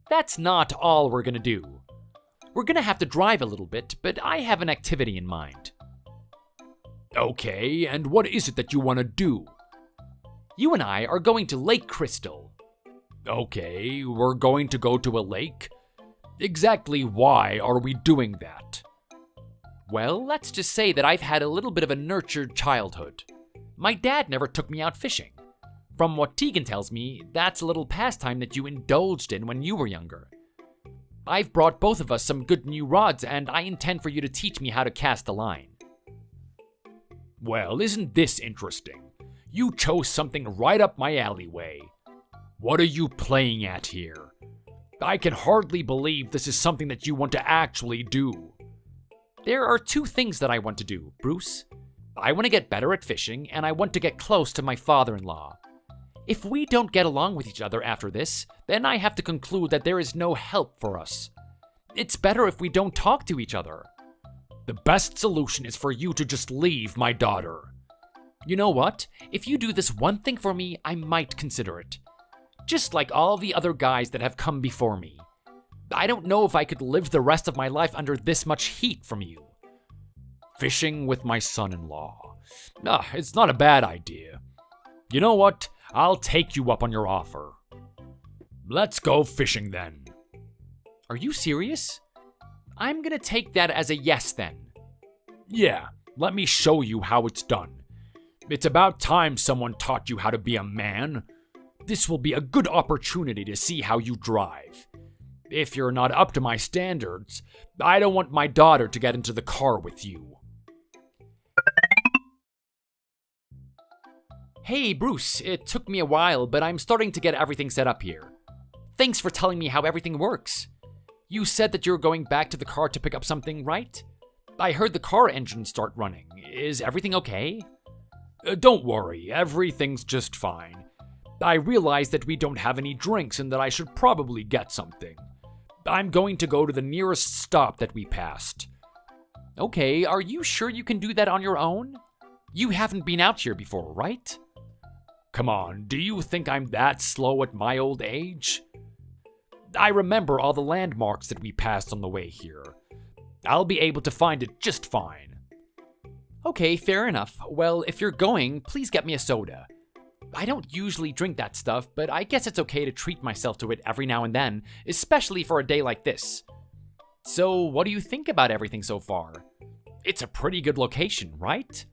That's not all we're gonna do. We're gonna have to drive a little bit, but I have an activity in mind. Okay, and what is it that you want to do? You and I are going to Lake Crystal. Okay, we're going to go to a lake. Exactly why are we doing that? Well, let's just say that I've had a little bit of a nurtured childhood. My dad never took me out fishing. From what Tegan tells me, that's a little pastime that you indulged in when you were younger. I've brought both of us some good new rods, and I intend for you to teach me how to cast a line. Well, isn't this interesting? You chose something right up my alleyway. What are you playing at here? I can hardly believe this is something that you want to actually do. There are two things that I want to do, Bruce. I want to get better at fishing, and I want to get close to my father-in-law. If we don't get along with each other after this, then I have to conclude that there is no help for us. It's better if we don't talk to each other. The best solution is for you to just leave my daughter. You know what? If you do this one thing for me, I might consider it. Just like all the other guys that have come before me. I don't know if I could live the rest of my life under this much heat from you. Fishing with my son-in-law. It's not a bad idea. You know what? I'll take you up on your offer. Let's go fishing then. Are you serious? I'm gonna take that as a yes then. Yeah, let me show you how it's done. It's about time someone taught you how to be a man. This will be a good opportunity to see how you drive. If you're not up to my standards, I don't want my daughter to get into the car with you. Hey, Bruce, it took me a while, but I'm starting to get everything set up here. Thanks for telling me how everything works. You said that you're going back to the car to pick up something, right? I heard the car engine start running. Is everything okay? Don't worry, everything's just fine. I realize that we don't have any drinks and that I should probably get something. I'm going to go to the nearest stop that we passed. Okay, are you sure you can do that on your own? You haven't been out here before, right? Come on, do you think I'm that slow at my old age? I remember all the landmarks that we passed on the way here. I'll be able to find it just fine. Okay, fair enough. Well, if you're going, please get me a soda. I don't usually drink that stuff, but I guess it's okay to treat myself to it every now and then, especially for a day like this. So, what do you think about everything so far? It's a pretty good location, right?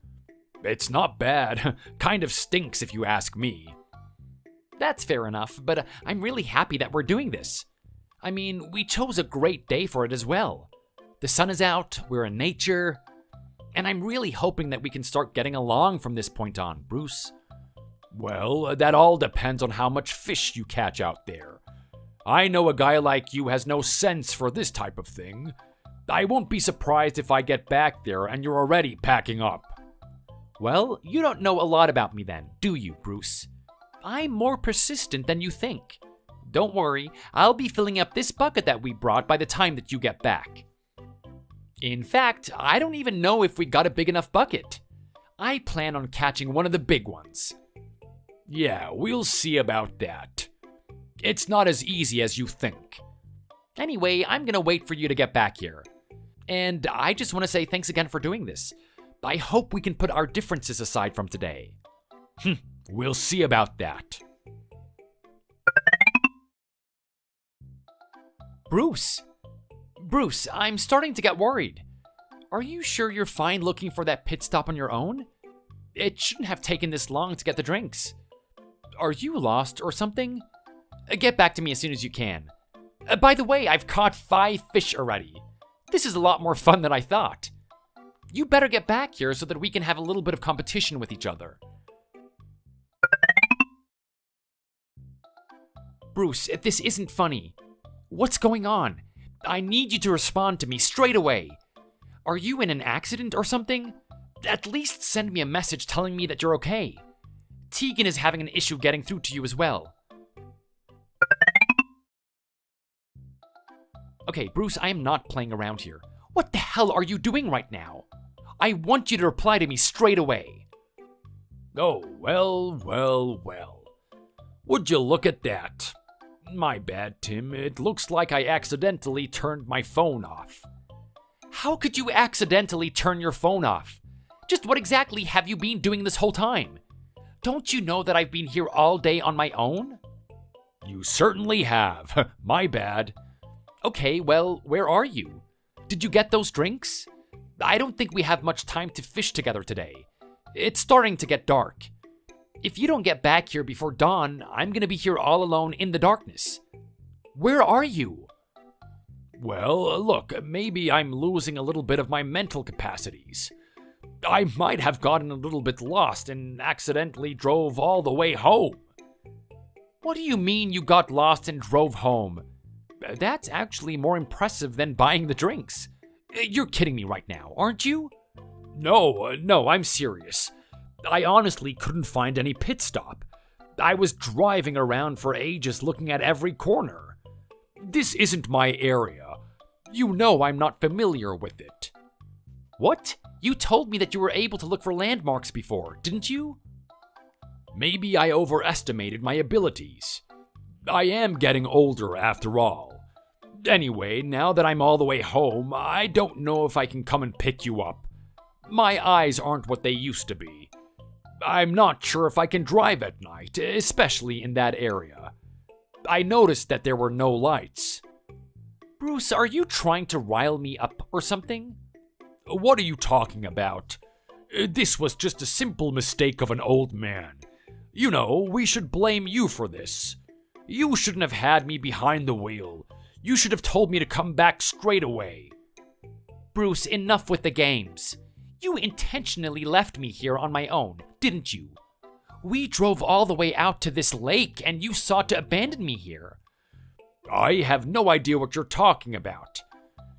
It's not bad. Kind of stinks if you ask me. That's fair enough, but I'm really happy that we're doing this. I mean, we chose a great day for it as well. The sun is out, we're in nature, and I'm really hoping that we can start getting along from this point on, Bruce. Well, that all depends on how much fish you catch out there. I know a guy like you has no sense for this type of thing. I won't be surprised if I get back there and you're already packing up. Well, you don't know a lot about me then, do you, Bruce? I'm more persistent than you think. Don't worry, I'll be filling up this bucket that we brought by the time that you get back. In fact, I don't even know if we got a big enough bucket. I plan on catching one of the big ones. Yeah, we'll see about that. It's not as easy as you think. Anyway, I'm gonna wait for you to get back here. And I just want to say thanks again for doing this. I hope we can put our differences aside from today. We'll see about that. Bruce, I'm starting to get worried. Are you sure you're fine looking for that pit stop on your own? It shouldn't have taken this long to get the drinks. Are you lost or something? Get back to me as soon as you can. By the way, I've caught 5 fish already. This is a lot more fun than I thought. You better get back here so that we can have a little bit of competition with each other. Bruce, this isn't funny. What's going on? I need you to respond to me straight away. Are you in an accident or something? At least send me a message telling me that you're okay. Tegan is having an issue getting through to you as well. Okay, Bruce, I am not playing around here. What the hell are you doing right now? I want you to reply to me straight away. Oh, well. Would you look at that? My bad, Tim. It looks like I accidentally turned my phone off. How could you accidentally turn your phone off? Just what exactly have you been doing this whole time? Don't you know that I've been here all day on my own? You certainly have. My bad. Okay, well, where are you? Did you get those drinks? I don't think we have much time to fish together today. It's starting to get dark. If you don't get back here before dawn, I'm gonna be here all alone in the darkness. Where are you? Well, look, maybe I'm losing a little bit of my mental capacities. I might have gotten a little bit lost and accidentally drove all the way home. What do you mean you got lost and drove home? That's actually more impressive than buying the drinks. You're kidding me right now, aren't you? No, I'm serious. I honestly couldn't find any pit stop. I was driving around for ages looking at every corner. This isn't my area. You know I'm not familiar with it. What? You told me that you were able to look for landmarks before, didn't you? Maybe I overestimated my abilities. I am getting older after all. Anyway, now that I'm all the way home, I don't know if I can come and pick you up. My eyes aren't what they used to be. I'm not sure if I can drive at night, especially in that area. I noticed that there were no lights. Bruce, are you trying to rile me up or something? What are you talking about? This was just a simple mistake of an old man. You know, we should blame you for this. You shouldn't have had me behind the wheel. You should have told me to come back straight away. Bruce, enough with the games. You intentionally left me here on my own, didn't you? We drove all the way out to this lake and you sought to abandon me here. I have no idea what you're talking about.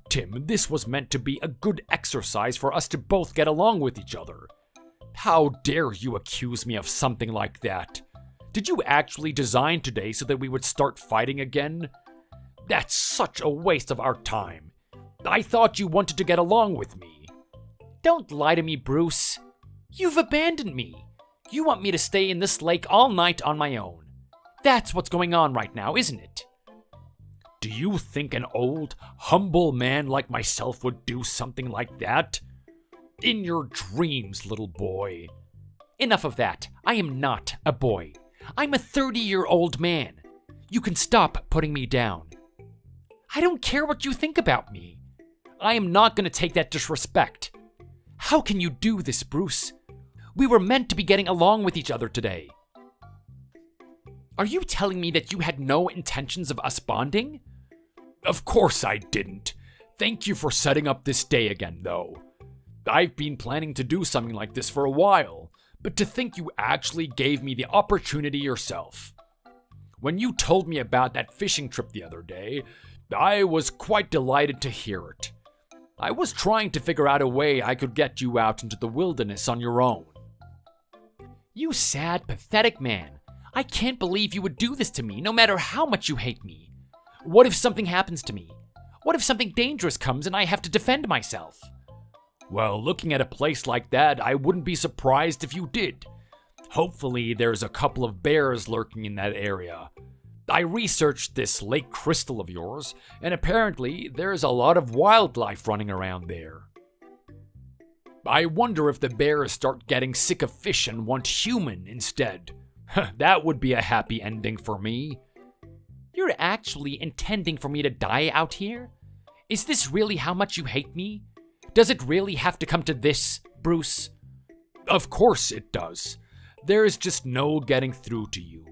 Tim, this was meant to be a good exercise for us to both get along with each other. How dare you accuse me of something like that? Did you actually design today so that we would start fighting again? That's such a waste of our time. I thought you wanted to get along with me. Don't lie to me, Bruce. You've abandoned me. You want me to stay in this lake all night on my own. That's what's going on right now, isn't it? Do you think an old, humble man like myself would do something like that? In your dreams, little boy. Enough of that. I am not a boy. I'm a 30-year-old man. You can stop putting me down. I don't care what you think about me. I am not going to take that disrespect. How can you do this, Bruce? We were meant to be getting along with each other today. Are you telling me that you had no intentions of us bonding? Of course I didn't. Thank you for setting up this day again, though. I've been planning to do something like this for a while, but to think you actually gave me the opportunity yourself. When you told me about that fishing trip the other day, I was quite delighted to hear it. I was trying to figure out a way I could get you out into the wilderness on your own. You sad, pathetic man. I can't believe you would do this to me, no matter how much you hate me. What if something happens to me? What if something dangerous comes and I have to defend myself? Well, looking at a place like that, I wouldn't be surprised if you did. Hopefully, there's a couple of bears lurking in that area. I researched this Lake Crystal of yours, and apparently there's a lot of wildlife running around there. I wonder if the bears start getting sick of fish and want human instead. That would be a happy ending for me. You're actually intending for me to die out here? Is this really how much you hate me? Does it really have to come to this, Bruce? Of course it does. There's just no getting through to you.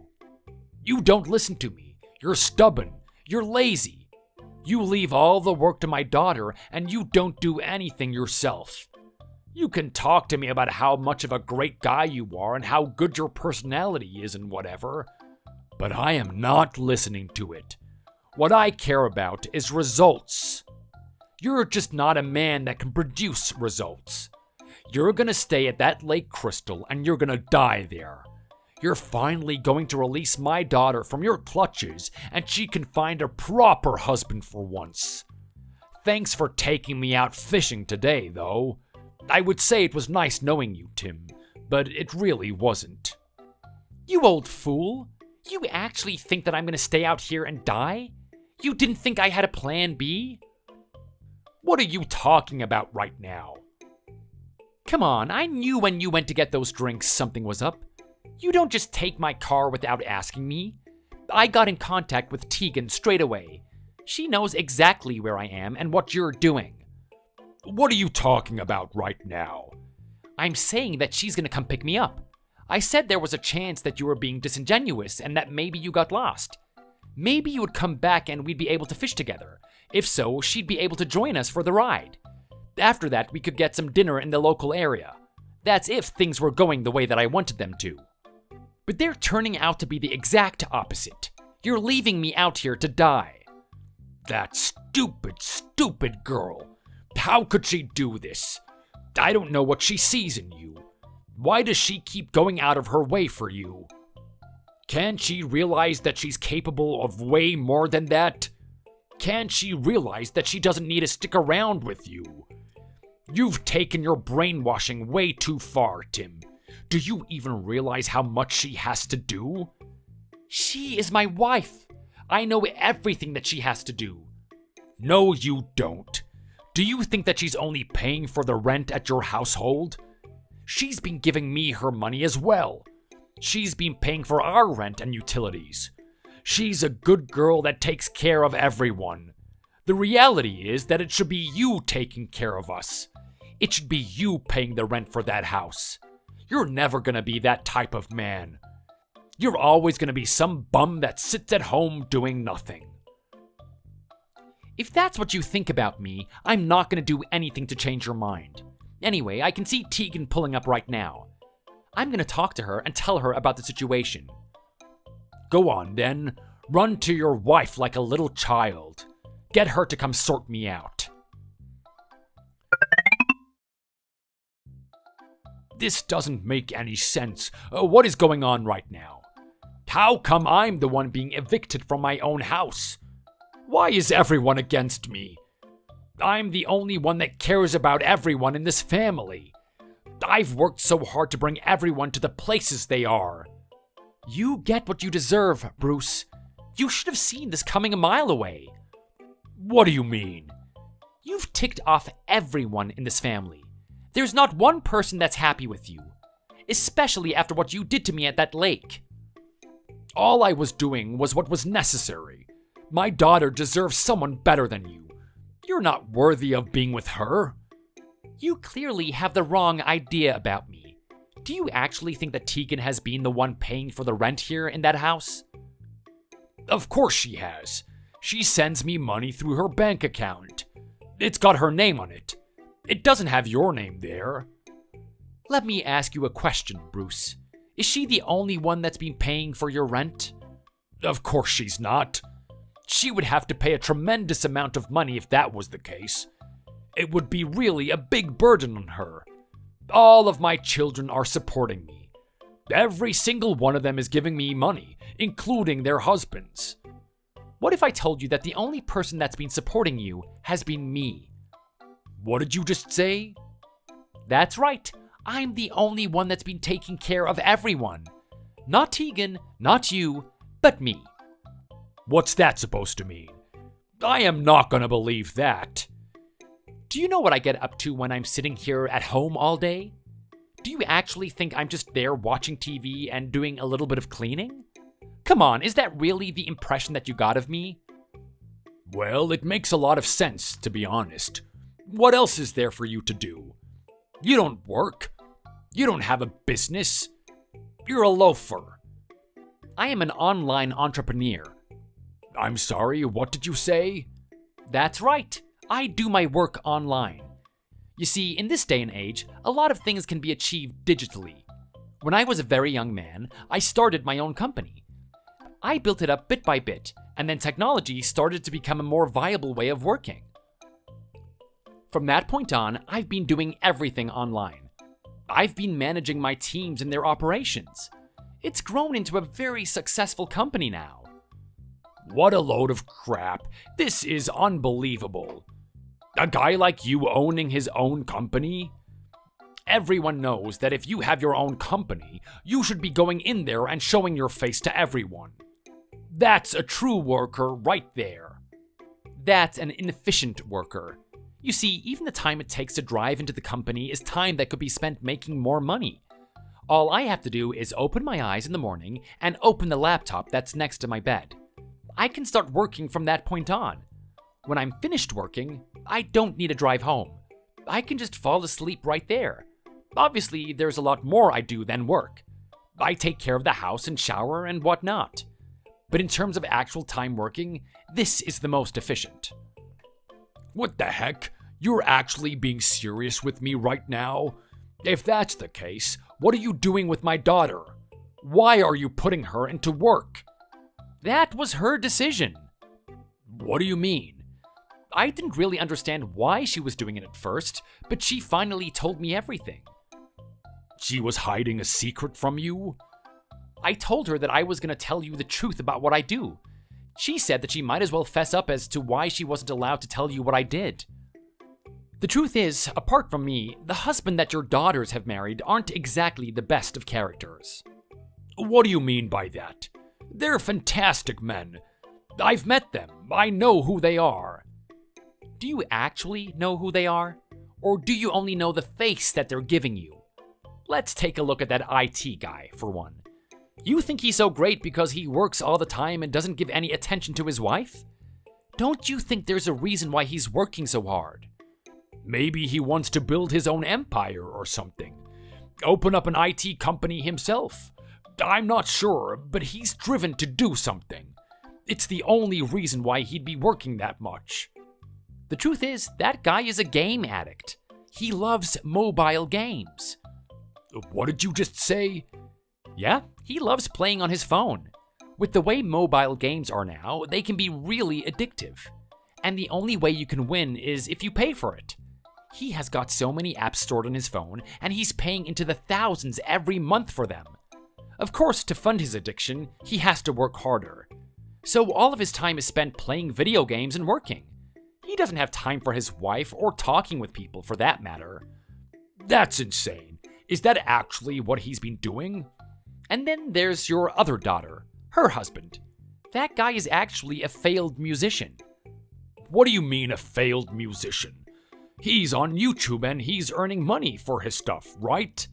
You don't listen to me. You're stubborn. You're lazy. You leave all the work to my daughter, and you don't do anything yourself. You can talk to me about how much of a great guy you are and how good your personality is and whatever, but I am not listening to it. What I care about is results. You're just not a man that can produce results. You're gonna stay at that Lake Crystal and you're gonna die there. You're finally going to release my daughter from your clutches and she can find a proper husband for once. Thanks for taking me out fishing today, though. I would say it was nice knowing you, Tim, but it really wasn't. You old fool. You actually think that I'm gonna stay out here and die? You didn't think I had a plan B? What are you talking about right now? Come on, I knew when you went to get those drinks something was up. You don't just take my car without asking me. I got in contact with Tegan straight away. She knows exactly where I am and what you're doing. What are you talking about right now? I'm saying that she's gonna come pick me up. I said there was a chance that you were being disingenuous and that maybe you got lost. Maybe you would come back and we'd be able to fish together. If so, she'd be able to join us for the ride. After that, we could get some dinner in the local area. That's if things were going the way that I wanted them to. But they're turning out to be the exact opposite. You're leaving me out here to die. That stupid girl. How could she do this? I don't know what she sees in you. Why does she keep going out of her way for you? Can't she realize that she's capable of way more than that? Can't she realize that she doesn't need to stick around with you? You've taken your brainwashing way too far, Tim. Do you even realize how much she has to do? She is my wife. I know everything that she has to do. No, you don't. Do you think that she's only paying for the rent at your household? She's been giving me her money as well. She's been paying for our rent and utilities. She's a good girl that takes care of everyone. The reality is that it should be you taking care of us. It should be you paying the rent for that house. You're never gonna be that type of man. You're always gonna be some bum that sits at home doing nothing. If that's what you think about me, I'm not gonna do anything to change your mind. Anyway, I can see Tegan pulling up right now. I'm gonna talk to her and tell her about the situation. Go on then. Run to your wife like a little child. Get her to come sort me out. This doesn't make any sense. What is going on right now? How come I'm the one being evicted from my own house? Why is everyone against me? I'm the only one that cares about everyone in this family. I've worked so hard to bring everyone to the places they are. You get what you deserve, Bruce. You should have seen this coming a mile away. What do you mean? You've ticked off everyone in this family. There's not one person that's happy with you, especially after what you did to me at that lake. All I was doing was what was necessary. My daughter deserves someone better than you. You're not worthy of being with her. You clearly have the wrong idea about me. Do you actually think that Tegan has been the one paying for the rent here in that house? Of course she has. She sends me money through her bank account. It's got her name on it. It doesn't have your name there. Let me ask you a question, Bruce. Is she the only one that's been paying for your rent? Of course she's not. She would have to pay a tremendous amount of money if that was the case. It would be really a big burden on her. All of my children are supporting me. Every single one of them is giving me money, including their husbands. What if I told you that the only person that's been supporting you has been me? What did you just say? That's right. I'm the only one that's been taking care of everyone. Not Tegan, not you, but me. What's that supposed to mean? I am not gonna believe that. Do you know what I get up to when I'm sitting here at home all day? Do you actually think I'm just there watching TV and doing a little bit of cleaning? Come on, is that really the impression that you got of me? Well, it makes a lot of sense, to be honest. What else is there for you to do? You don't work. You don't have a business. You're a loafer. I am an online entrepreneur. I'm sorry, what did you say? That's right. I do my work online. You see, in this day and age, a lot of things can be achieved digitally. When I was a very young man, I started my own company. I built it up bit by bit, and then technology started to become a more viable way of working. From that point on, I've been doing everything online. I've been managing my teams and their operations. It's grown into a very successful company now. What a load of crap. This is unbelievable. A guy like you owning his own company? Everyone knows that if you have your own company, you should be going in there and showing your face to everyone. That's a true worker right there. That's an inefficient worker. You see, even the time it takes to drive into the company is time that could be spent making more money. All I have to do is open my eyes in the morning and open the laptop that's next to my bed. I can start working from that point on. When I'm finished working, I don't need a drive home. I can just fall asleep right there. Obviously, there's a lot more I do than work. I take care of the house and shower and whatnot. But in terms of actual time working, this is the most efficient. What the heck? You're actually being serious with me right now? If that's the case, what are you doing with my daughter? Why are you putting her into work? That was her decision. What do you mean? I didn't really understand why she was doing it at first, but she finally told me everything. She was hiding a secret from you? I told her that I was going to tell you the truth about what I do. She said that she might as well fess up as to why she wasn't allowed to tell you what I did. The truth is, apart from me, the husband that your daughters have married aren't exactly the best of characters. What do you mean by that? They're fantastic men. I've met them. I know who they are. Do you actually know who they are? Or do you only know the face that they're giving you? Let's take a look at that IT guy, for one. You think he's so great because he works all the time and doesn't give any attention to his wife? Don't you think there's a reason why he's working so hard? Maybe he wants to build his own empire or something. Open up an IT company himself. I'm not sure, but he's driven to do something. It's the only reason why he'd be working that much. The truth is, that guy is a game addict. He loves mobile games. What did you just say? Yeah, he loves playing on his phone. With the way mobile games are now, they can be really addictive. And the only way you can win is if you pay for it. He has got so many apps stored on his phone, and he's paying into the thousands every month for them. Of course, to fund his addiction, he has to work harder. So all of his time is spent playing video games and working. He doesn't have time for his wife or talking with people, for that matter. That's insane. Is that actually what he's been doing? And then there's your other daughter, her husband. That guy is actually a failed musician. What do you mean, a failed musician? He's on YouTube and he's earning money for his stuff, right?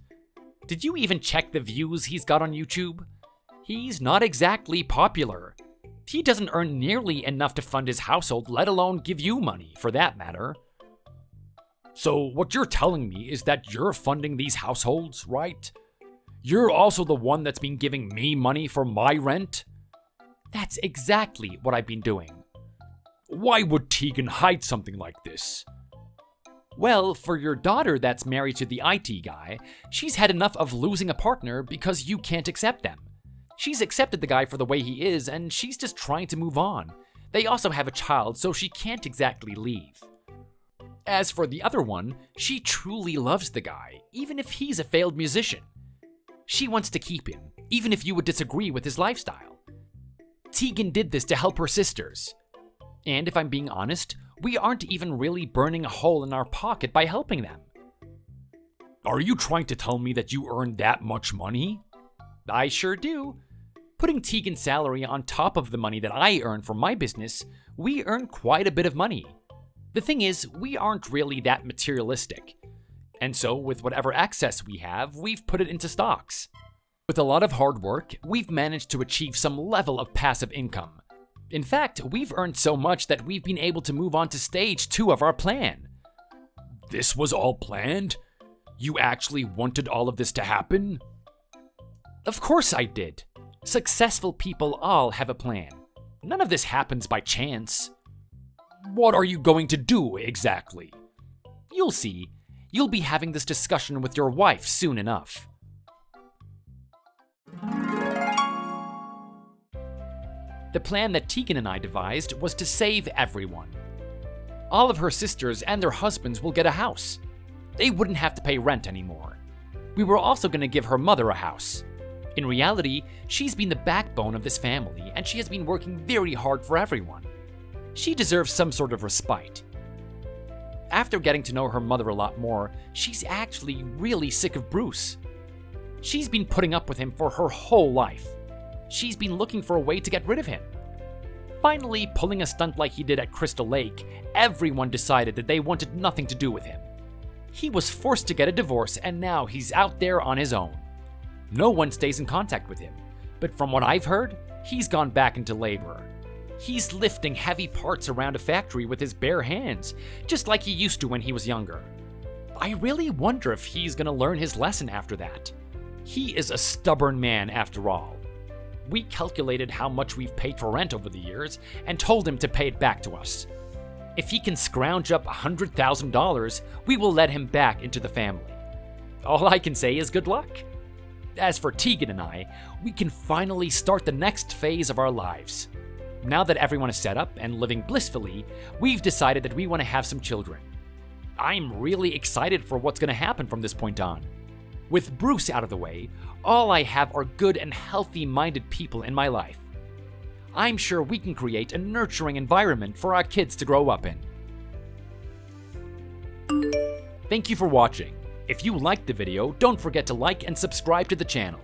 Did you even check the views he's got on YouTube? He's not exactly popular. He doesn't earn nearly enough to fund his household, let alone give you money, for that matter. So what you're telling me is that you're funding these households, right? You're also the one that's been giving me money for my rent? That's exactly what I've been doing. Why would Tegan hide something like this? Well, for your daughter that's married to the IT guy, she's had enough of losing a partner because you can't accept them. She's accepted the guy for the way he is, and she's just trying to move on. They also have a child, so she can't exactly leave. As for the other one, she truly loves the guy, even if he's a failed musician. She wants to keep him, even if you would disagree with his lifestyle. Tegan did this to help her sisters. And if I'm being honest, we aren't even really burning a hole in our pocket by helping them. Are you trying to tell me that you earn that much money? I sure do. Putting Tegan's salary on top of the money that I earn from my business, we earn quite a bit of money. The thing is, we aren't really that materialistic. And so, with whatever excess we have, we've put it into stocks. With a lot of hard work, we've managed to achieve some level of passive income. In fact, we've earned so much that we've been able to move on to stage 2 of our plan. This was all planned? You actually wanted all of this to happen? Of course I did. Successful people all have a plan. None of this happens by chance. What are you going to do exactly? You'll see. You'll be having this discussion with your wife soon enough. The plan that Tegan and I devised was to save everyone. All of her sisters and their husbands will get a house. They wouldn't have to pay rent anymore. We were also going to give her mother a house. In reality, she's been the backbone of this family, and she has been working very hard for everyone. She deserves some sort of respite. After getting to know her mother a lot more, she's actually really sick of Bruce. She's been putting up with him for her whole life. She's been looking for a way to get rid of him. Finally, pulling a stunt like he did at Crystal Lake, everyone decided that they wanted nothing to do with him. He was forced to get a divorce, and now he's out there on his own. No one stays in contact with him, but from what I've heard, he's gone back into labor. He's lifting heavy parts around a factory with his bare hands, just like he used to when he was younger. I really wonder if he's gonna learn his lesson after that. He is a stubborn man after all. We calculated how much we've paid for rent over the years and told him to pay it back to us. If he can scrounge up $100,000, we will let him back into the family. All I can say is good luck. As for Tegan and I, we can finally start the next phase of our lives. Now that everyone is set up and living blissfully, we've decided that we want to have some children. I'm really excited for what's going to happen from this point on. With Bruce out of the way, all I have are good and healthy-minded people in my life. I'm sure we can create a nurturing environment for our kids to grow up in. Thank you for watching. If you liked the video, don't forget to like and subscribe to the channel.